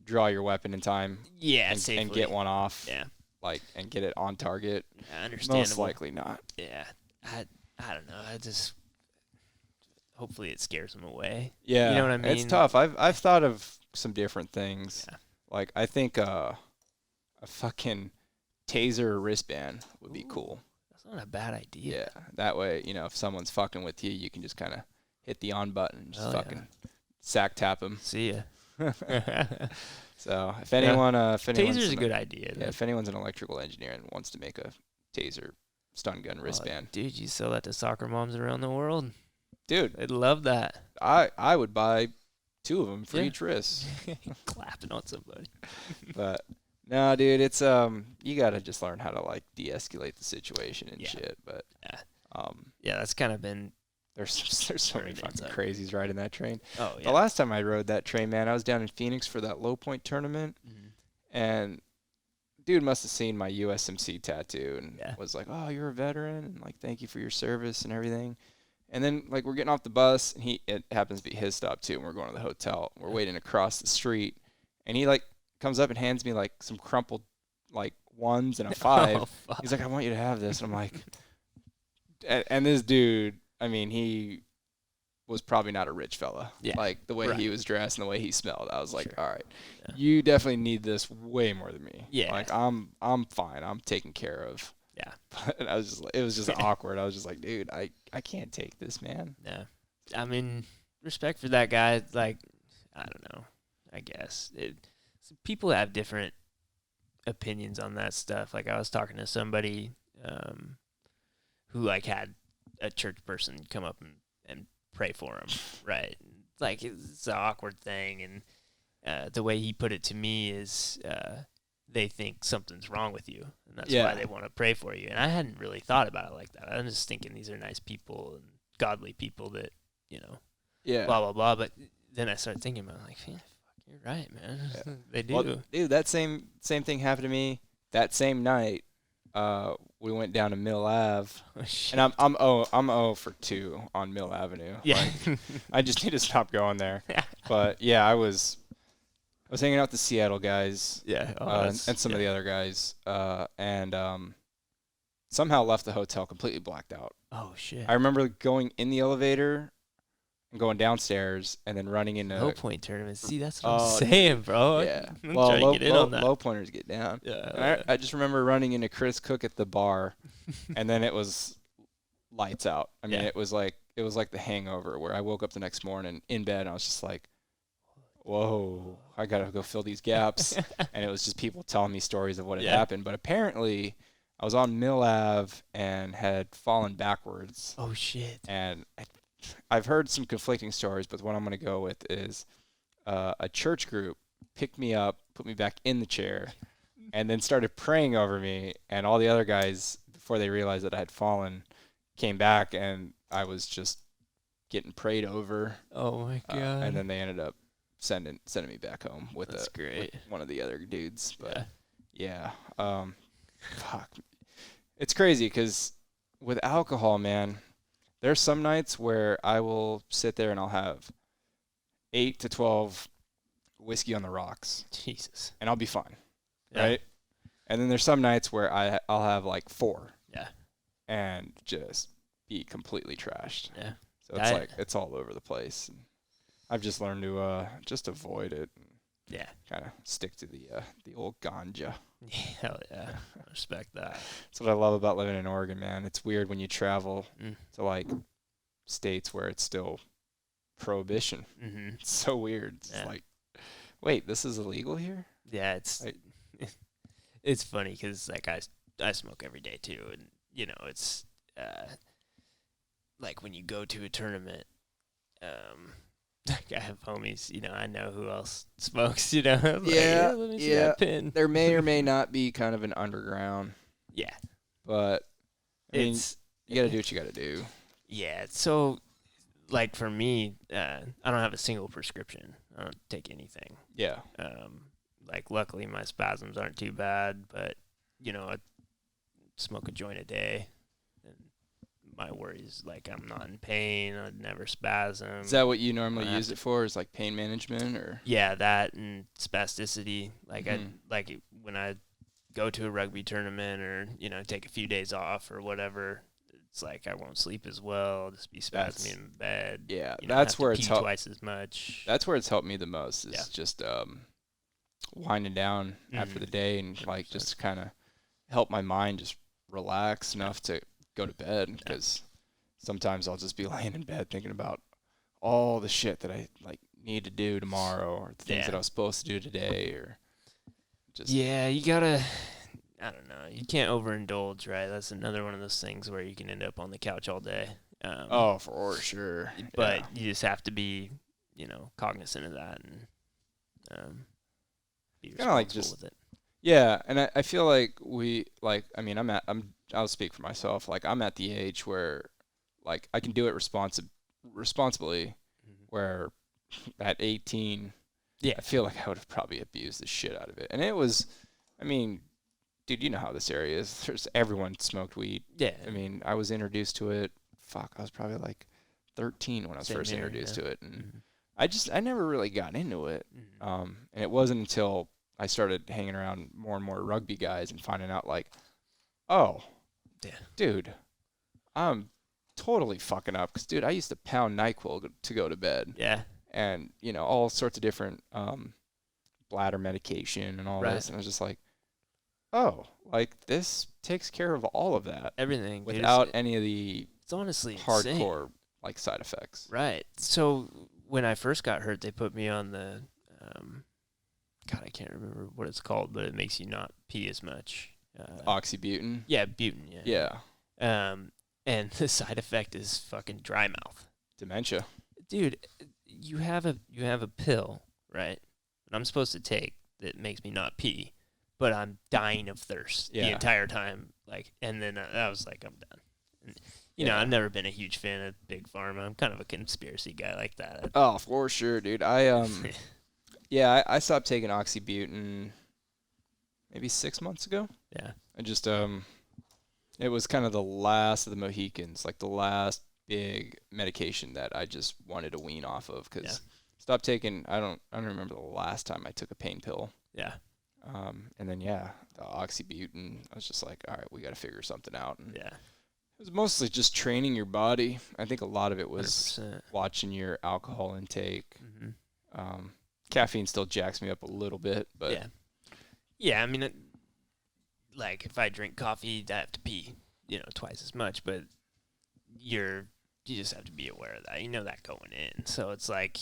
draw your weapon in time? Yeah, and get one off? Yeah. Like, and get it on target? Understandable. Most likely not. Yeah. I don't know. I just hopefully it scares them away. Yeah, You know what I mean? It's tough. I've thought of some different things. Yeah. Like, I think a fucking taser or wristband would be cool. That's not a bad idea. Yeah, that way, if someone's fucking with you, you can just kind of hit the on button and just fucking sack tap them. See ya. So if anyone, Taser's a good idea. Yeah, if anyone's an electrical engineer and wants to make a taser stun gun wristband, dude, you sell that to soccer moms around the world, dude, they'd love that. I would buy 2 of them for each wrist. Clapping on somebody. But no, dude, it's you gotta just learn how to like de-escalate the situation and shit. But yeah, that's kind of been. There's so many fucking crazies riding that train. Oh yeah. The last time I rode that train, man, I was down in Phoenix for that Low Point tournament, and dude must have seen my USMC tattoo and was like, "Oh, you're a veteran," and like, "Thank you for your service and everything." And then like we're getting off the bus, and it happens to be his stop too, and we're going to the hotel. We're waiting across the street, and he like comes up and hands me like some crumpled like 1s and a 5. Oh, He's like, "I want you to have this," and I'm like, and this dude. I mean, he was probably not a rich fella. Yeah. Like, the way he was dressed and the way he smelled, I was like, all right, Yeah. you definitely need this way more than me. Yeah. Like, I'm fine. I'm taken care of. Yeah. But it was just awkward. I was just like, dude, I can't take this, man. Yeah. I mean, respect for that guy. Like, I don't know. I guess people have different opinions on that stuff. Like, I was talking to somebody who like had a church person come up and pray for him, right? Like, it's an awkward thing, and the way he put it to me is they think something's wrong with you, and that's why they want to pray for you. And I hadn't really thought about it like that. I'm just thinking these are nice people and godly people that, blah, blah, blah. But then I started thinking about it, like, fuck, you're right, man. Yeah. They do. Well, dude, that same thing happened to me that same night. We went down to Mill Ave, and I'm 0 for 2 on Mill Avenue. Yeah, like, I just need to stop going there. But yeah, I was hanging out with the Seattle guys, and some of the other guys, and somehow left the hotel completely blacked out. Oh shit! I remember going in the elevator and going downstairs, and then running into Low Point tournament. See, that's what I'm saying, bro. Yeah. I'm well, trying to get in on that. Low pointers get down. Yeah. And I just remember running into Chris Cook at the bar, and then it was lights out. I mean, it was like The Hangover, where I woke up the next morning in bed, and I was just like, whoa, I gotta go fill these gaps. And it was just people telling me stories of what had happened. But apparently, I was on Mill Ave and had fallen backwards. Oh shit! And I've heard some conflicting stories, but the one I'm going to go with is a church group picked me up, put me back in the chair, and then started praying over me. And all the other guys, before they realized that I had fallen, came back, and I was just getting prayed over. Oh my god! And then they ended up sending me back home with great. With one of the other dudes. But fuck, it's crazy because with alcohol, man. There's some nights where I will sit there and I'll have 8 to 12 whiskey on the rocks. Jesus. And I'll be fine. Right? And then there's some nights where I'll have like 4. Yeah. And just be completely trashed. Yeah. So it's like it's all over the place. And I've just learned to just avoid it. And kind of stick to the old ganja. Hell yeah. I respect that. That's what I love about living in Oregon, man. It's weird when you travel to like states where it's still prohibition. Mm-hmm. It's so weird. It's like, wait, this is illegal here? Yeah, it's funny because like I smoke every day too, and it's like when you go to a tournament, like I have homies, I know who else smokes, like, Yeah, let me see that pin. There may or may not be kind of an underground, Yeah. but I mean, It's you got to do what you got to do. Yeah, so like for me, I don't have a single prescription. I don't take anything. Yeah. Like luckily my spasms aren't too bad, but I smoke a joint a day, and my worries like I'm not in pain. I'd never spasm. Is that what you normally use it for? Is like pain management or? Yeah, that and spasticity. Like Mhm. when I go to a rugby tournament or take a few days off or whatever. It's like I won't sleep as well. I'll just be spasming in bed. Yeah, I that's have to where pee it's helped. twice as much. That's where it's helped me the most. Is just winding down after the day and like 100%. just kind of help my mind just relax enough to go to bed, because sometimes I'll just be laying in bed thinking about all the shit that I like need to do tomorrow, or the things that I was supposed to do today, or just you gotta. I don't know. You can't overindulge, right? That's another one of those things where you can end up on the couch all day. oh, for sure. But you just have to be, cognizant of that and be responsible like just with it. Yeah, and I feel like I'll speak for myself. Like I'm at the age where like I can do it responsibly, where at 18, I feel like I would have probably abused the shit out of it. And it was, I mean, dude, you know how this area is. Everyone smoked weed. Yeah. I mean, I was introduced to it. I was probably like 13 when I was first introduced to it, and I never really got into it. And it wasn't until I started hanging around more and more rugby guys and finding out like, oh, dude, I'm totally fucking up. 'Cause, dude, I used to pound NyQuil to go to bed. Yeah. And, all sorts of different bladder medication and all this. And I was just like, oh, like this takes care of all of that. Everything. Without any of the it's honestly hardcore insane. like side effects. Right. So when I first got hurt, they put me on the God, I can't remember what it's called, but it makes you not pee as much. Oxybutin. Yeah, butin. Yeah. And the side effect is fucking dry mouth. Dementia. Dude, you have a pill, right? And I'm supposed to take that makes me not pee, but I'm dying of thirst the entire time. Like, and then I was like, I'm done. And, I've never been a huge fan of Big Pharma. I'm kind of a conspiracy guy like that. Oh, for sure, dude. I stopped taking Oxybutin maybe 6 months ago. Yeah. I just it was kind of the last of the Mohicans, like the last big medication that I just wanted to wean off of, because stopped taking. I don't remember the last time I took a pain pill. Yeah. And then the Oxybutin. I was just like, all right, we got to figure something out. And yeah. It was mostly just training your body. I think a lot of it was 100%. watching your alcohol intake. Caffeine still jacks me up a little bit, but yeah. I mean, like if I drink coffee, I have to pee, twice as much. But you just have to be aware of that. You know that going in. So it's like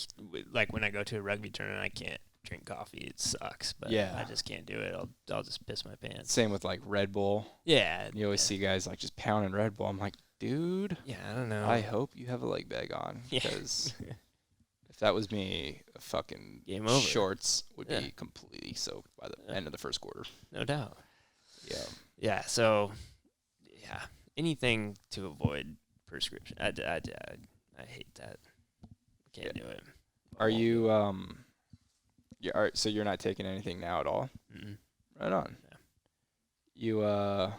when I go to a rugby tournament, I can't drink coffee. It sucks, but I just can't do it. I'll just piss my pants. Same with like Red Bull. Yeah. You always see guys like just pounding Red Bull. I'm like, dude. Yeah, I don't know. I hope you have a leg bag on, because if that was me, fucking game over. Shorts would be completely soaked by the end of the first quarter. No doubt. Yeah. Yeah. So, anything to avoid prescription. I hate that. Can't do it. Are you so you're not taking anything now at all? Mm-mm. Right on. Yeah.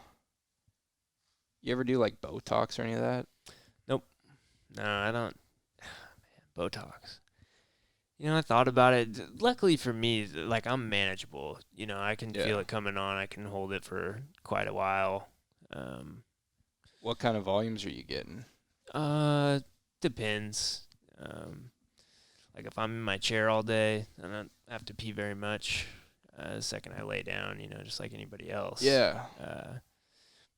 You ever do like Botox or any of that? Nope. No, I don't. Man, Botox. I thought about it. Luckily for me, like I'm manageable. I can feel it coming on. I can hold it for quite a while. What kind of volumes are you getting? Depends. Like if I'm in my chair all day, I don't have to pee very much. The second I lay down, just like anybody else. Yeah.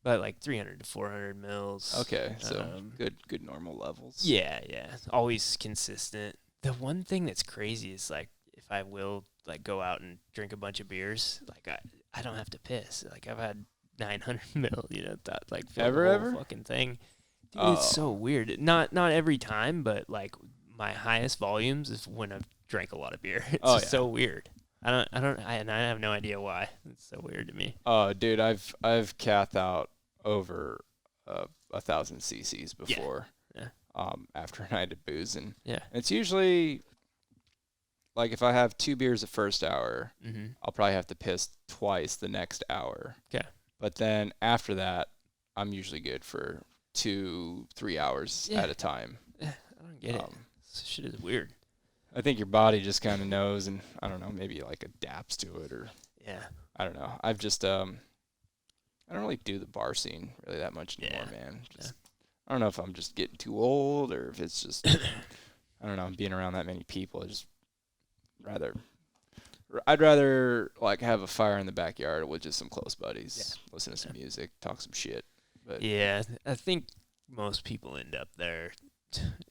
But like 300 to 400 mils. Okay, so good normal levels. Yeah. Always consistent. The one thing that's crazy is like if I will like go out and drink a bunch of beers, like I don't have to piss. Like I've had 900 mil, that like ever fucking thing. Dude, it's so weird. Not every time, but like my highest volumes is when I've drank a lot of beer. It's Oh, just so weird. I have no idea why. It's so weird to me. Oh, dude, I've cathed out over 1,000 cc's before. Yeah. After a night of booze, and Yeah. it's usually like if I have 2 beers the first hour, Mm-hmm. I'll probably have to piss twice the next hour. Okay. But then after that, I'm usually good for 2-3 hours at a time. I don't get it. This shit is weird. I think your body just kind of knows, and I don't know, maybe like adapts to it, or I don't know. I've just I don't really do the bar scene really that much anymore, man. I don't know if I'm just getting too old or if it's just I don't know, being around that many people. I'd rather like have a fire in the backyard with just some close buddies, listen to some music, talk some shit. But yeah, I think most people end up there.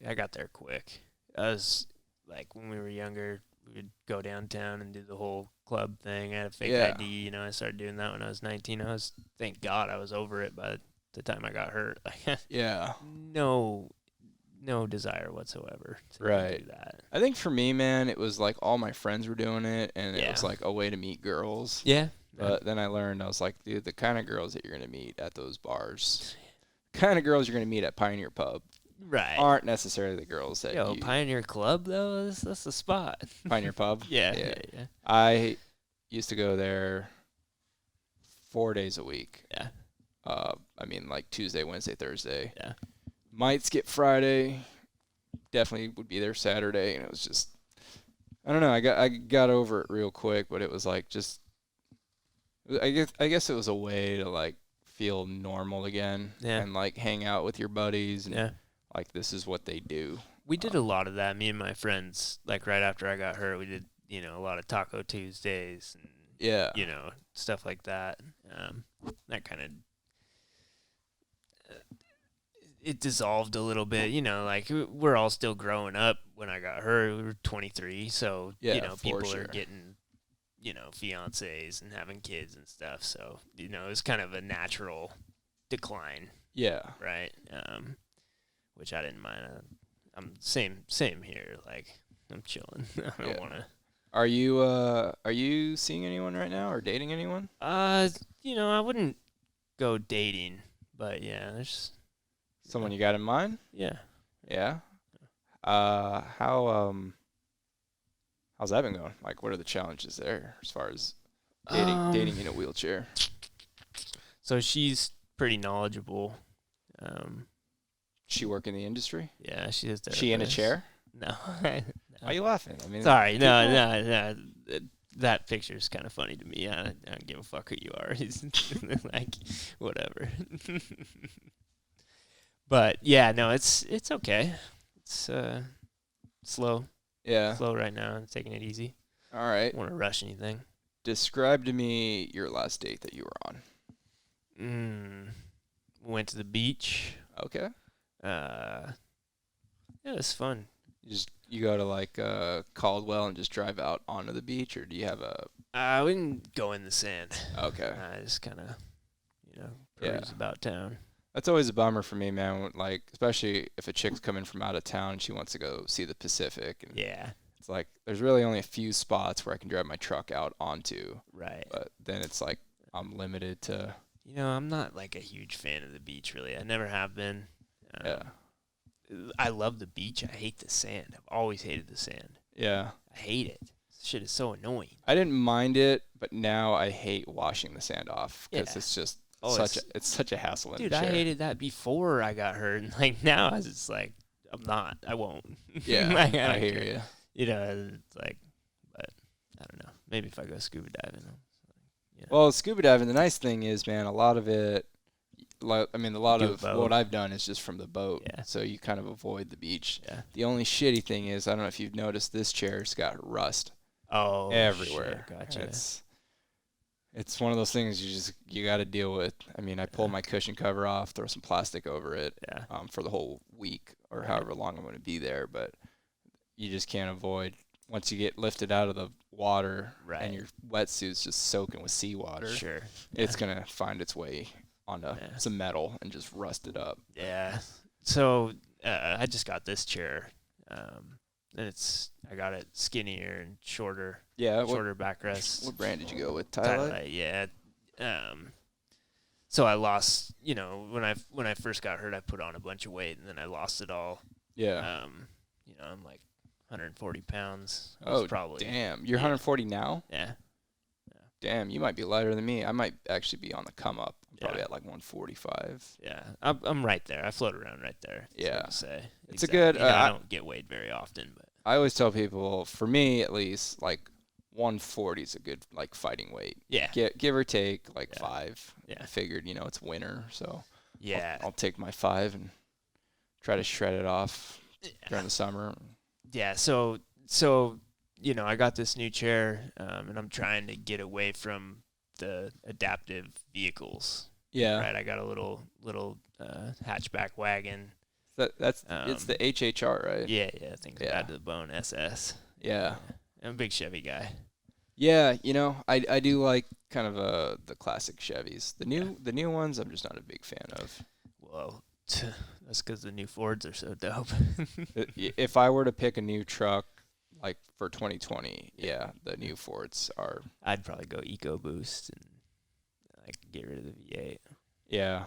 I got there quick. I was like, when we were younger, we would go downtown and do the whole club thing. I had a fake ID, you know. I started doing that when I was 19. Thank God I was over it by the time I got hurt. No desire whatsoever to do that. I think for me, man, it was like all my friends were doing it, and it was like a way to meet girls. Yeah. But then I learned, I was like, dude, the kind of girls that you're going to meet at those bars, the kind of girls you're going to meet at Pioneer Pub, aren't necessarily the girls that Pioneer Club, though, that's the spot. Pioneer Pub? Yeah. I used to go there 4 days a week. Yeah. I mean, like Tuesday, Wednesday, Thursday. Yeah. Might skip Friday. Definitely would be there Saturday, and it was just, I don't know. I got over it real quick, but it was like just, I guess it was a way to like feel normal again, and like hang out with your buddies, and like this is what they do. We did a lot of that. Me and my friends, like right after I got hurt, we did a lot of Taco Tuesdays and stuff like that. That kind of. It dissolved a little bit, like we're all still growing up. When I got hurt, we were 23, so people are getting, fiancés and having kids and stuff. So it was kind of a natural decline. Yeah. Right. Which I didn't mind. I'm same here. Like I'm chilling. I don't want to. Are you seeing anyone right now or dating anyone? I wouldn't go dating, but yeah, there's. Someone you got in mind? Yeah. Yeah. How's that been going? Like, what are the challenges there as far as dating in a wheelchair? So she's pretty knowledgeable. She work in the industry? Yeah, she is. She in a chair? No. Why are you laughing? I mean, sorry, no. That picture's kind of funny to me. I don't give a fuck who you are. Like, whatever. But yeah, no, it's okay. It's slow. Yeah. Slow right now. I'm taking it easy. All right. Don't want to rush anything. Describe to me your last date that you were on. Went to the beach. Okay. Yeah, it was fun. You go to like Caldwell and just drive out onto the beach, or do you have a? We didn't go in the sand. Okay. I just kind of, cruise about town. That's always a bummer for me, man. Like, especially if a chick's coming from out of town and she wants to go see the Pacific. And it's like there's really only a few spots where I can drive my truck out onto. Right. But then it's like I'm limited to. I'm not like a huge fan of the beach, really. I never have been. Yeah. I love the beach. I hate the sand. I've always hated the sand. Yeah. I hate it. This shit is so annoying. I didn't mind it, but now I hate washing the sand off because it's just. It's such a hassle. Dude, I hated that before I got hurt, and like now I was just like, I won't. Yeah, like, I hear you. It's like, but I don't know. Maybe if I go scuba diving. Well, scuba diving, the nice thing is, man, a lot of it, what I've done is just from the boat. Yeah. So you kind of avoid the beach. Yeah. The only shitty thing is, I don't know if you've noticed, this chair's got rust. Oh, everywhere. Shit, gotcha. It's one of those things you got to deal with. I mean, I pull my cushion cover off, throw some plastic over it for the whole week or however long I'm going to be there. But you just can't avoid, once you get lifted out of the water and your wetsuit's just soaking with seawater, it's going to find its way onto some metal and just rust it up. Yeah. So I just got this chair And I got it skinnier and shorter. Yeah. Shorter backrest. What brand did you go with? Tyler, yeah. So I lost, when I first got hurt, I put on a bunch of weight, and then I lost it all. Yeah. I'm like 140 pounds. Oh, probably, damn. You're 140 now? Yeah. Damn, you might be lighter than me. I might actually be on the come up. I'm probably at like 145. Yeah, I'm right there. I float around right there. Yeah. To say. It's a good... I don't get weighed very often, but... I always tell people, for me at least, like 140 is a good like fighting weight. Yeah. Give or take like 5. Yeah. I figured, it's winter, so yeah, I'll take my 5 and try to shred it off during the summer. Yeah, so I got this new chair, and I'm trying to get away from the adaptive vehicles. Yeah. Right. I got a little hatchback wagon. It's the HHR, right? Yeah. Things bad to the bone. SS. Yeah. I'm a big Chevy guy. Yeah, I do like kind of the classic Chevys. The new ones, I'm just not a big fan of. Well, that's because the new Fords are so dope. If I were to pick a new truck, like for 2020, the new Fords are. I'd probably go EcoBoost and like get rid of the V8. Yeah.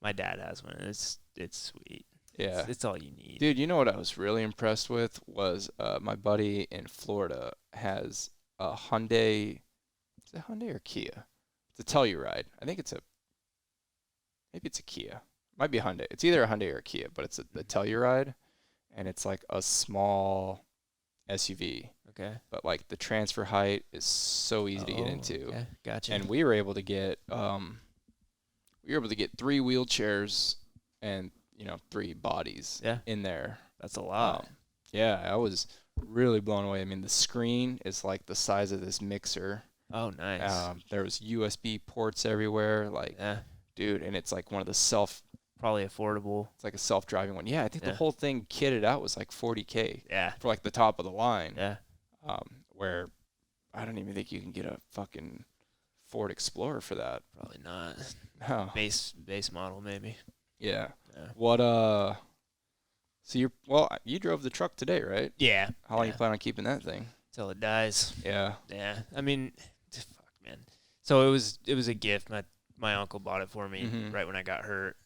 My dad has one. It's sweet. Yeah. It's all you need. Dude, you know what I was really impressed with was my buddy in Florida has a Hyundai. Is it Hyundai or Kia? It's a Telluride. I think maybe it's a Kia. Might be a Hyundai. It's either a Hyundai or a Kia, but it's the Telluride, and it's like a small SUV. Okay. But like the transfer height is so easy to get into. Okay. Gotcha. And we were able to get 3 wheelchairs and 3 bodies in there. That's a lot. Yeah, I was really blown away. I mean, the screen is like the size of this mixer. Oh, nice. There was USB ports everywhere. Like, dude, and it's like one of the probably affordable. It's like a self-driving one. Yeah, I think the whole thing kitted out was like $40K. Yeah. For like the top of the line. Yeah. Where I don't even think you can get a fucking Ford Explorer for that. Probably not. No. Base model maybe. Yeah. What so you drove the truck today, right? Yeah. How long you plan on keeping that thing? Till it dies. Yeah. Yeah. I mean, fuck, man. So it was a gift. My uncle bought it for me right when I got hurt.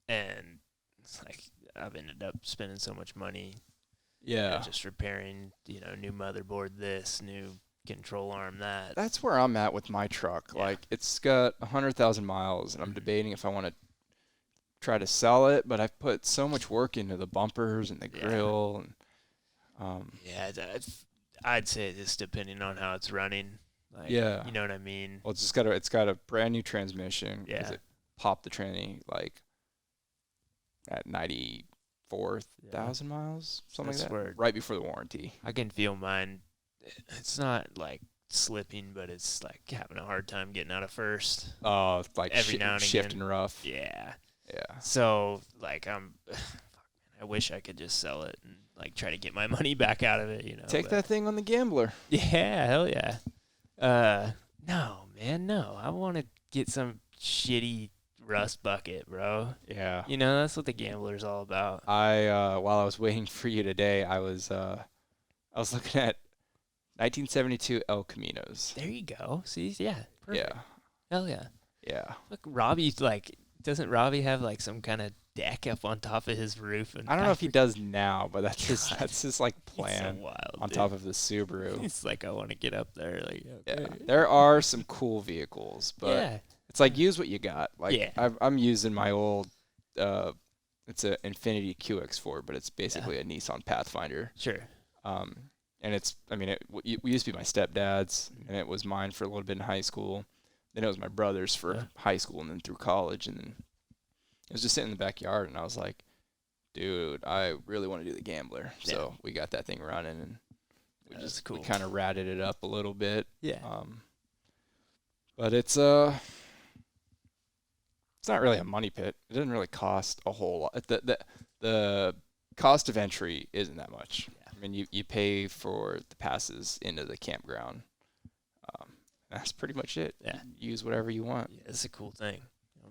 And it's like I've ended up spending so much money. Yeah. Just repairing, new motherboard, this, new control arm, that. That's where I'm at with my truck. Yeah. Like, it's got 100,000 miles, and I'm debating if I want to try to sell it, but I've put so much work into the bumpers and the grill. And I'd say this depending on how it's running. Like, yeah. You know what I mean? Well, it's got a brand new transmission. Yeah. It popped the tranny, like, at 94,000 miles, something like that, right before the warranty. I can feel mine. It's not like slipping, but it's like having a hard time getting out of first. Oh, like every now and shifting again. rough. Yeah. Yeah. So like I wish I could just sell it and like try to get my money back out of it. Take that thing on the Gambler. Yeah, hell yeah. No, man, no. I want to get some shitty rust bucket, bro. Yeah. That's what the Gambler's all about. While I was waiting for you today, I was looking at 1972 El Caminos. There you go. See, yeah. Perfect. Yeah. Hell yeah. Yeah. Look, Robbie, doesn't Robbie have some kind of deck up on top of his roof? And I don't know if he does now, but that's his like plan so wild, on top of the Subaru. It's like, I want to get up there. Like, okay. Yeah. There are some cool vehicles, but it's like, use what you got. Like, I'm using my old, it's an Infiniti QX4, but it's basically a Nissan Pathfinder. Sure. And we used to be my stepdad's, and it was mine for a little bit in high school. Then it was my brother's for high school, and then through college, and then it was just sitting in the backyard, and I was like, dude, I really want to do the Gambler. So we got that thing running, and we kind of ratted it up a little bit. Yeah. But it's not really a money pit. It doesn't really cost a whole lot. The cost of entry isn't that much. Yeah. I mean, you pay for the passes into the campground. That's pretty much it. Yeah. Use whatever you want. Yeah, it's a cool thing.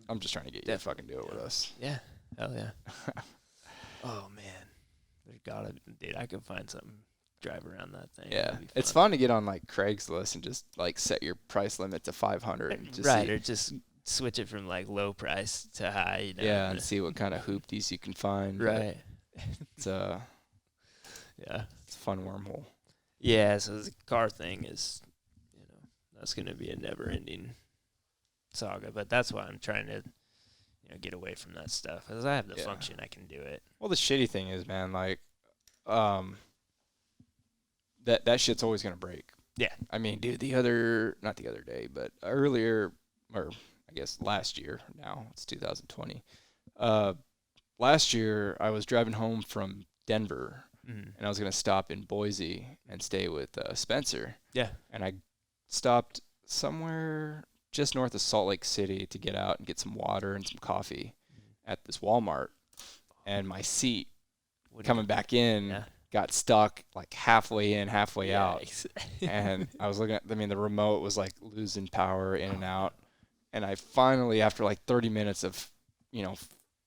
I'm just trying to get you to fucking do it with us. Yeah. Hell yeah. Oh, man. dude, I could find something, drive around that thing. Yeah, That'd be it's fun. fun to get on like Craigslist and just like set your price limit to 500 and just Right, see, or just switch it from like low price to high, you know. yeah, and see what kind of hoopties you can find. but Right. It's a Yeah. it's a fun wormhole. Yeah, so the car thing is, that's going to be a never-ending saga. But that's why I'm trying to, get away from that stuff. As I have the Yeah. function, I can do it. Well, the shitty thing is, man, like, that shit's always gonna break. Yeah. I mean, dude, not the other day, but earlier, or I guess last year. Now it's 2020. Last year I was driving home from Denver, Mm. and I was gonna stop in Boise and stay with Spencer. Yeah. And I stopped somewhere just north of Salt Lake City to get out and get some water and some coffee at this Walmart. And my seat coming back in Yeah. got stuck like halfway in, halfway out. Yikes. And I was looking at, I mean, the remote was like losing power in and out. And I finally, after like 30 minutes of,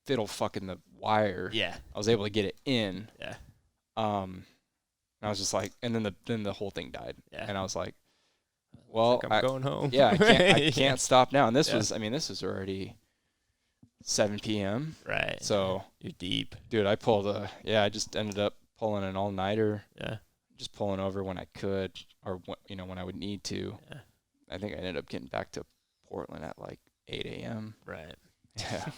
fiddle fucking the wire, Yeah. I was able to get it in. Yeah. And I was just like, and then the whole thing died. Yeah. And I was like, well, I'm going home. yeah, I Yeah. can't stop now. And this Yeah. was already 7 p.m. Right. So, You're deep. dude, I just ended up pulling an all-nighter, Yeah. just pulling over when I could, or when I would need to. Yeah. I think I ended up getting back to Portland at like 8 a.m. Right. Yeah.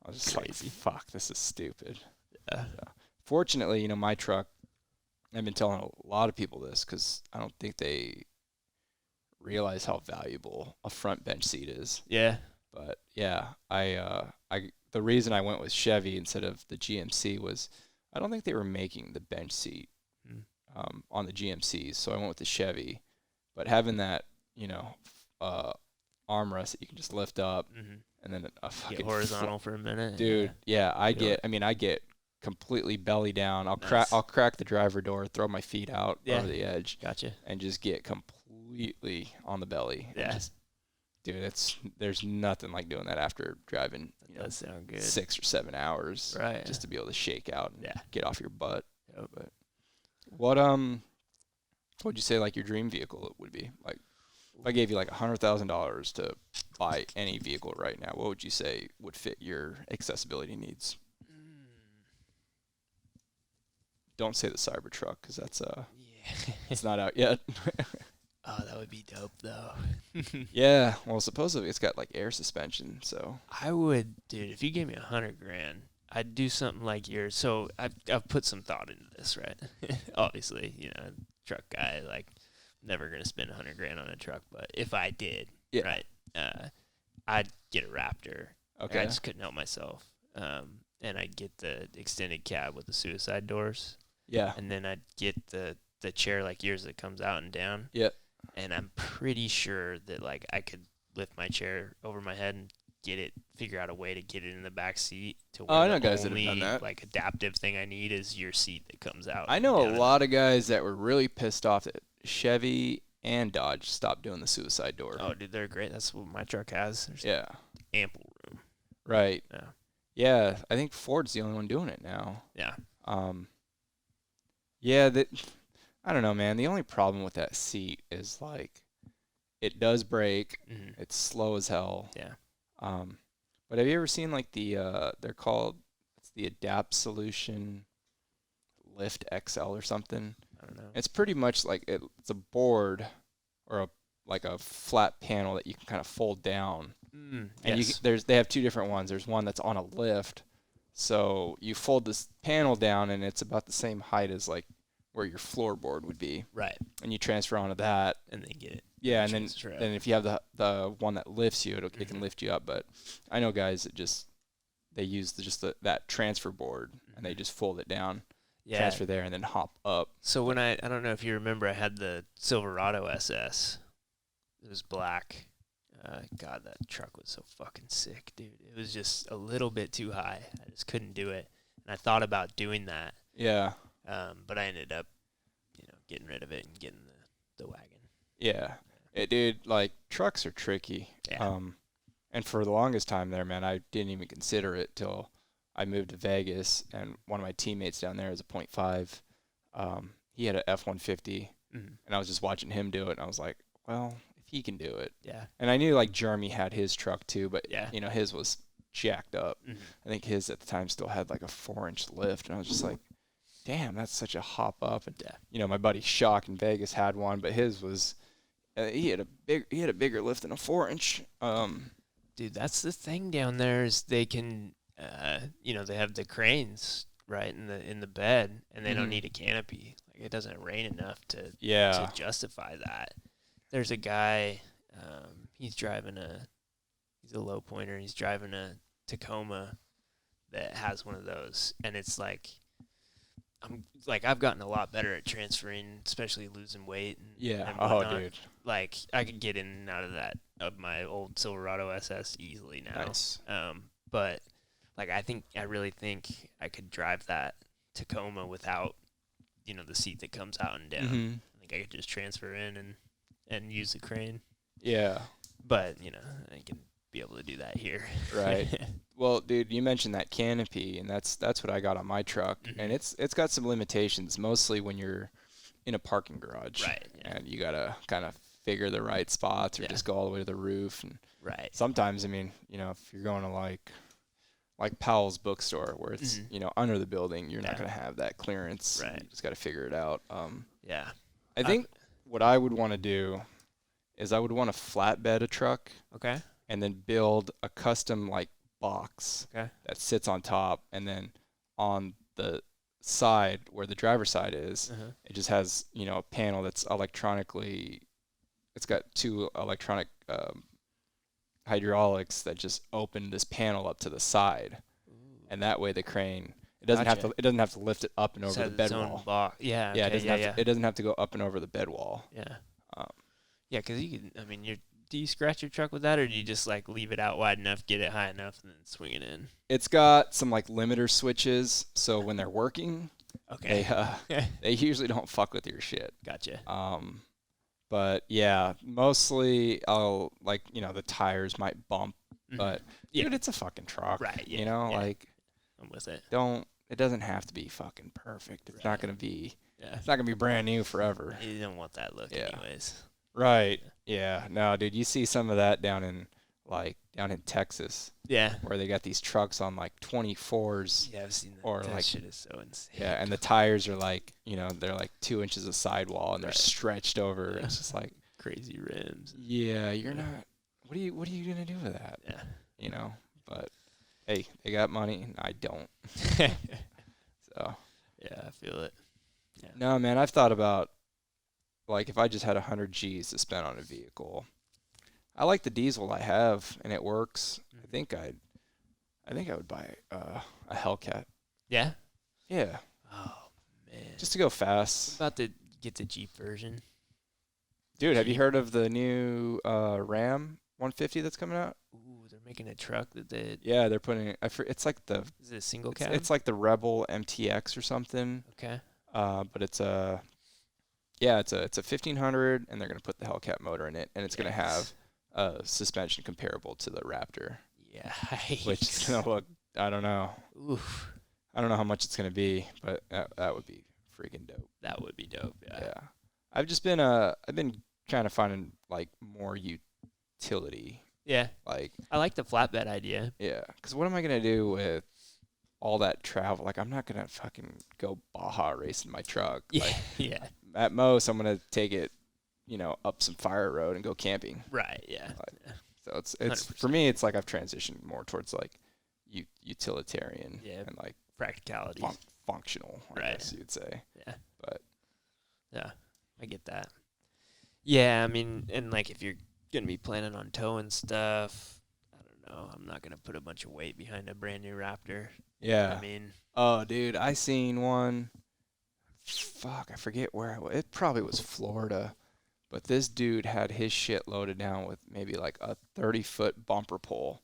I was just Crazy. like, fuck, this is stupid. Yeah. Fortunately, my truck, I've been telling a lot of people this because I don't think they realize how valuable a front bench seat is. Yeah. But yeah, the reason I went with Chevy instead of the GMC was I don't think they were making the bench seat on the GMCs, so I went with the Chevy. But having that, armrest that you can just lift up, Mm-hmm. and then a fucking Get horizontal for a minute. dude. Yeah, I Feel get completely belly down. I'll Nice. crack the driver door, throw my feet out over the edge, Gotcha. and just get completely on the belly. And Yeah. dude, there's nothing like doing that after driving, That does sound good. 6 or 7 hours, Right. just to be able to shake out and Yeah. get off your butt. Yep. But what would you say like your dream vehicle would be? Like, if I gave you like $100,000 to buy any vehicle right now, what would you say would fit your accessibility needs? Don't say the Cybertruck because that's Yeah. it's not out yet. Oh, that would be dope though. Yeah, well, supposedly it's got like air suspension, so I would, dude. If you gave me $100,000, I'd do something like yours. So I've put some thought into this, right? Obviously, truck guy, like, never gonna spend $100,000 on a truck. But if I did, Yeah. right, I'd get a Raptor. okay. I just couldn't help myself. And I'd get the extended cab with the suicide doors, Yeah. and then I'd get the chair like yours that comes out and down. Yep. And I'm pretty sure that like I could lift my chair over my head and figure out a way to get it in the back seat to where I know the guys that have only done that. like adaptive thing I need is your seat that comes out. I know down a lot of guys that were really pissed off that Chevy and Dodge stopped doing the suicide door. Oh, dude, they're great. That's what my truck has. There's Yeah. ample room. Right. Yeah. Yeah, I think Ford's the only one doing it now. Yeah. Yeah, I don't know, man. The only problem with that seat is like it does break. Mm-hmm. It's slow as hell. Yeah. But have you ever seen like they're called, it's the Adapt Solution Lift XL or something? I don't know. It's pretty much like it's a board or like a flat panel that you can kind of fold down. And Yes. they have two different ones. There's one that's on a lift, so you fold this panel down and it's about the same height as like where your floorboard would be, Right. and you transfer onto that. And then get it. Yeah, and Transfer then up. if you have the one that lifts you, it can lift you up. But I know guys that they use that transfer board and they just fold it down, Yeah. transfer there, and then hop up. So when I don't know if you remember, I had the Silverado SS. It was black. God, that truck was so fucking sick, dude. It was just a little bit too high. I just couldn't do it. And I thought about doing that, Yeah, but I ended up, getting rid of it and getting the wagon. yeah. Dude, like trucks are tricky. Yeah. And for the longest time there, man, I didn't even consider it till I moved to Vegas, and one of my teammates down there is a .5. He had a F-150, and I was just watching him do it, and I was like, well, if he can do it. Yeah. And I knew, like, Jeremy had his truck too, but, Yeah. you know, his was jacked up. I think his at the time still had, like, a 4-inch lift, and I was just like, damn, that's such a hop up. And, you know, my buddy Shock in Vegas had one, but his was, he had a bigger lift than a 4-inch. Dude, that's the thing down there is they can, you know, they have the cranes right in the bed, and they don't need a canopy. Like, it doesn't rain enough to justify that. There's a guy, he's a low pointer. He's driving a Tacoma that has one of those, and it's like, I've gotten a lot better at transferring, especially losing weight. And whatnot. Dude. Like, I could get in and out of my old Silverado SS easily now. Nice. But like, I really think I could drive that Tacoma without, you know, the seat that comes out and down. I think I could just transfer in and use the crane. Yeah. But, you know, I can be able to do that here. Right. Well, dude, you mentioned that canopy, and that's what I got on my truck, and it's got some limitations, mostly when you're in a parking garage. Right. Yeah. And you gotta kind of figure the right spots, or just go all the way to the roof. And sometimes, I mean, you know, if you're going to like Powell's bookstore, where it's you know, under the building, you're not gonna have that clearance. Right. You just gotta figure it out. I I think what I would want to do is I would want to flatbed a truck. Okay. And then build a custom like box that sits on top, and then on the side where the driver's side is, it just has, you know, a panel that's electronically. It's got 2 electronic hydraulics that just open this panel up to the side, and that way the crane it doesn't have to lift it up and over the bed wall. Yeah. Yeah. It doesn't have to go up and over the bed wall. Yeah. Yeah, because you can. I mean, do you scratch your truck with that, or do you just like leave it out wide enough, get it high enough, and then swing it in? It's got some like limiter switches, so when they're working, they usually don't fuck with your shit. Gotcha. But yeah, mostly I'll like, you know, the tires might bump, but dude, it's a fucking truck, right? Yeah, you know, like I'm with it. It doesn't have to be fucking perfect. It's not gonna be. It's not gonna be brand new forever. You don't want that look, anyways. Right. Yeah. No, dude, you see some of that down in Texas. Yeah. Where they got these trucks on like 24s. Yeah, I've seen that. Or that like, shit is so insane. Yeah, and the tires are like, you know, they're like 2 inches of sidewall, and they're stretched over. It's just like crazy rims. Yeah, you're not. What are you gonna do with that? Yeah. You know. But hey, they got money, and I don't. So. Yeah, I feel it. Yeah. No, man, I've thought about. Like, if I just had 100 G's to spend on a vehicle, I like the diesel I have, and it works. I think I would buy a Hellcat. Yeah? Yeah. Oh, man. Just to go fast. What about to get the Jeep version? Dude, have you heard of the new Ram 150 that's coming out? Ooh, they're making a truck that they... Yeah, they're putting... it's like the... Is it a single cab? It's like the Rebel MTX or something. Okay. But it's a... Yeah, it's a 1500, and they're going to put the Hellcat motor in it, and it's going to have a suspension comparable to the Raptor. Yeah. Which is going to look, I don't know. Oof. I don't know how much it's going to be, but that would be freaking dope. That would be dope, yeah. I've just been, I've been kind of finding, like, more utility. Yeah. Like. I like the flatbed idea. Yeah, because what am I going to do with all that travel? Like, I'm not going to fucking go Baja racing my truck. Yeah. Like, yeah. At most, I'm going to take it, you know, up some fire road and go camping. Right, yeah. So it's 100%. For me, it's like I've transitioned more towards like utilitarian and like practicality. Functional, I guess you'd say. Yeah. But yeah, I get that. Yeah, I mean, and like if you're going to be planning on towing stuff, I don't know, I'm not going to put a bunch of weight behind a brand new Raptor. Yeah. I mean. Oh, dude, I seen one. Fuck, I forget where it was. It probably was Florida, but this dude had his shit loaded down with maybe like a 30-foot bumper pole,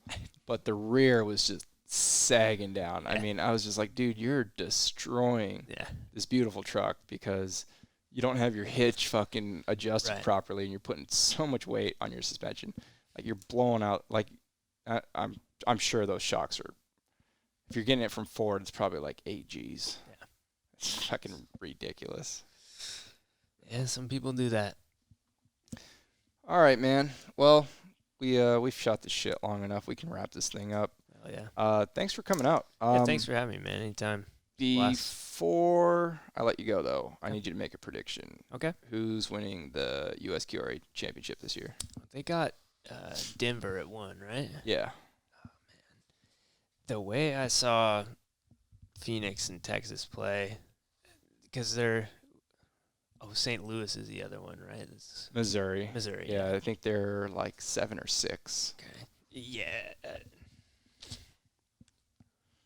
but the rear was just sagging down. I mean, I was just like, dude, you're destroying this beautiful truck because you don't have your hitch fucking adjusted properly, and you're putting so much weight on your suspension. Like, you're blowing out. Like, I'm sure those shocks are if you're getting it from Ford, it's probably like 8 G's. Yeah. It's fucking ridiculous. Yeah, some people do that. All right, man. Well, we've shot this shit long enough. We can wrap this thing up. Oh yeah. Thanks for coming out. Yeah, thanks for having me, man. Anytime. Before I let you go, though, I need you to make a prediction. Okay. Who's winning the USQRA championship this year? They got Denver at 1, right? Yeah. Oh, man. The way I saw Phoenix and Texas play, because they're St. Louis is the other one, right? It's Missouri. Missouri. Yeah, I think they're like 7 or 6. Okay. Yeah.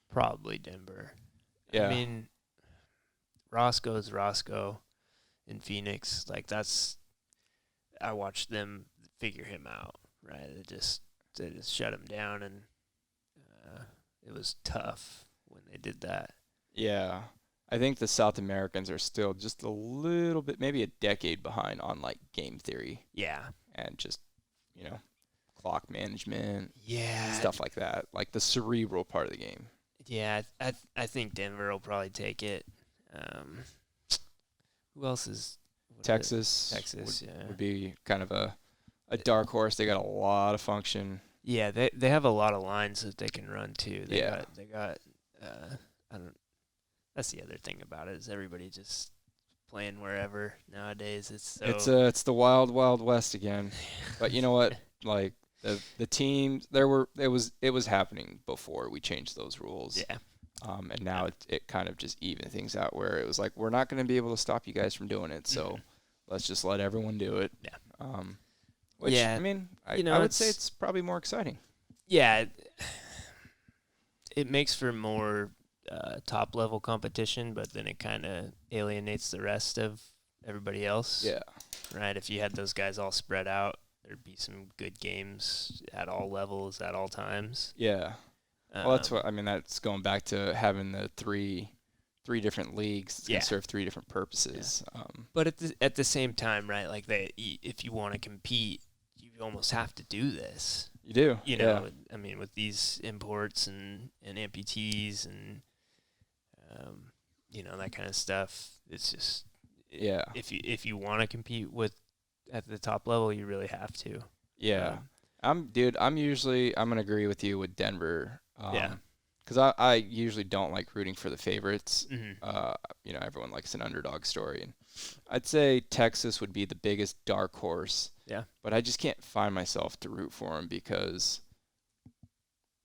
Probably Denver. Yeah. I mean, Roscoe's Roscoe in Phoenix. Like, I watched them figure him out, right? They just shut him down, and it was tough when they did that. Yeah. I think the South Americans are still just a little bit, maybe a decade behind on like game theory. Yeah. And just, clock management. Yeah. Stuff like that. Like the cerebral part of the game. Yeah, I think Denver will probably take it. Who else is Texas? Texas, would be kind of a dark horse. They got a lot of function. Yeah, they have a lot of lines that they can run too. They got that's the other thing about it is everybody just playing wherever nowadays. It's the wild, wild west again. But you know what? Like the teams it was happening before we changed those rules. Yeah. And now it kind of just evened things out where it was like we're not going to be able to stop you guys from doing it. So let's just let everyone do it. Yeah. Which yeah. I mean, I would say it's probably more exciting. Yeah. It makes for more top level competition, but then it kind of alienates the rest of everybody else. Yeah. Right. If you had those guys all spread out, there'd be some good games at all levels at all times. Yeah. Well, that's going back to having the three different leagues that can serve 3 different purposes. Yeah. But at the same time, right? Like if you want to compete, you almost have to do this. You do. You know, I mean, with these imports and amputees and that kind of stuff, it's just If you want to compete at the top level, you really have to. Yeah. I'm gonna agree with you with Denver. Because I usually don't like rooting for the favorites. Mm-hmm. Everyone likes an underdog story, and I'd say Texas would be the biggest dark horse. Yeah. But I just can't find myself to root for them because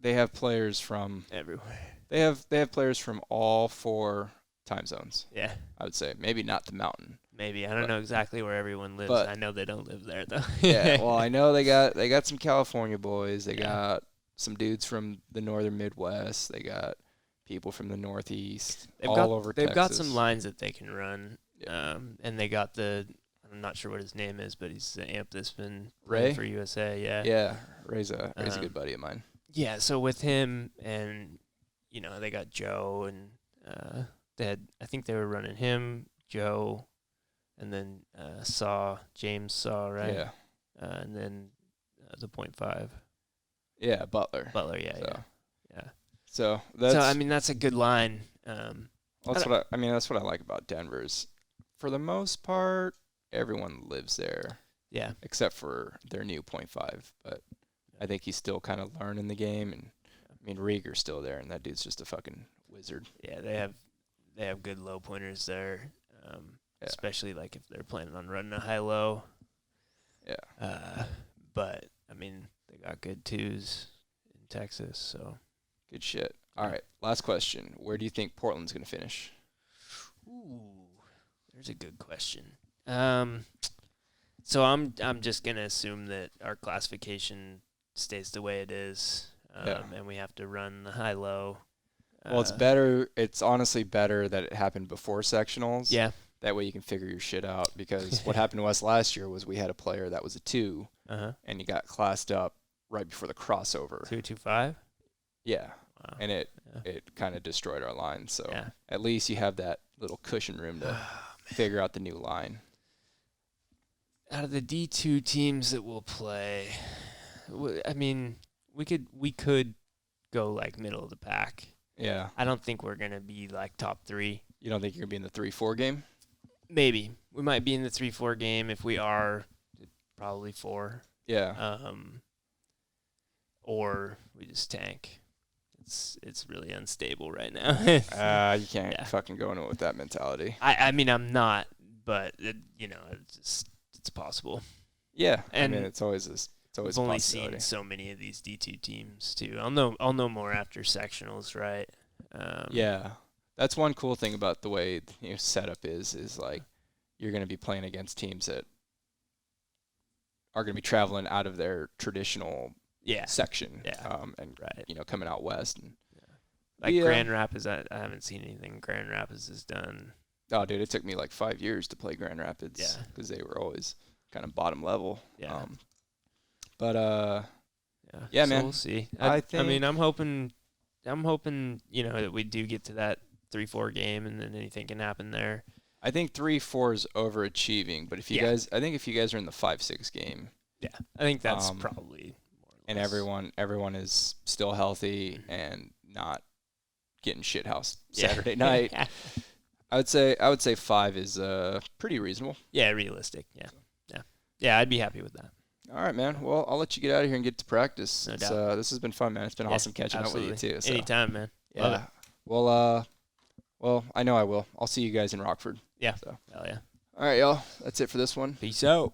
they have players from everywhere. They have players from all 4 time zones. Yeah. I would say maybe not the mountain. Maybe I don't know exactly where everyone lives. I know they don't live there though. Yeah. Well, I know they got some California boys. They got some dudes from the northern Midwest. They got people from the Northeast. Over Texas. They've got some lines that they can run. Yeah. And they got I'm not sure what his name is, but he's the amp that's been playing for USA. Yeah. Yeah. Ray's a good buddy of mine. Yeah. So with him and they got Joe and I think they were running him, Joe, and then James Saw, right? Yeah. And then the 0.5. Yeah, Butler. Yeah. So that's a good line. That's what I like about Denver is, for the most part, everyone lives there. Yeah. Except for their new 0.5, but I think he's still kind of learning the game, and I mean Rieger's still there, and that dude's just a fucking wizard. Yeah, they have good low pointers there, especially like if they're planning on running a high low. Yeah. But I mean they got good 2s in Texas, so good shit. All right, last question. Where do you think Portland's gonna finish? Ooh, there's a good question. So I'm just gonna assume that our classification stays the way it is, and we have to run the high low. Well, it's better. It's honestly better that it happened before sectionals. Yeah. That way you can figure your shit out, because what happened to us last year was we had a player that was a 2, and he got classed up right before the crossover. 225. Yeah. Wow. And it kind of destroyed our line. So at least you have that little cushion room to figure out the new line. Out of the D2 teams that will play, I mean, we could go like middle of the pack. Yeah. I don't think we're gonna be like top 3. You don't think you're going to be in the 3-4 game? Maybe we might be in the 3-4 game. If we are, probably 4. Yeah. Or we just tank. It's really unstable right now. You can't fucking go into it with that mentality. I mean, I'm not, but it's possible. Yeah, and I mean, it's always a I've only possibility. seen so many of these D2 teams too. I'll know more after sectionals, right? Yeah, that's one cool thing about the way setup is like you're going to be playing against teams that are going to be traveling out of their traditional section, and coming out west. And like Grand Rapids, I haven't seen anything Grand Rapids has done. Oh, dude, it took me like 5 years to play Grand Rapids because they were always kind of bottom level. Yeah. Yeah, so man. We'll see. I mean, I'm hoping, that we do get to that 3-4 game, and then anything can happen there. I think 3-4 is overachieving, but if you guys are in the 5-6 game, I think that's probably more or and less. everyone is still healthy and not getting shithoused Saturday night. I would say 5 is pretty reasonable. Yeah, realistic. Yeah, I'd be happy with that. All right, man. Well, I'll let you get out of here and get to practice. No doubt. This has been fun, man. It's been awesome catching up with you too. So. Anytime, man. Yeah. Love it. Well, I know I will. I'll see you guys in Rockford. Yeah. So. Hell yeah. All right, y'all. That's it for this one. Peace out.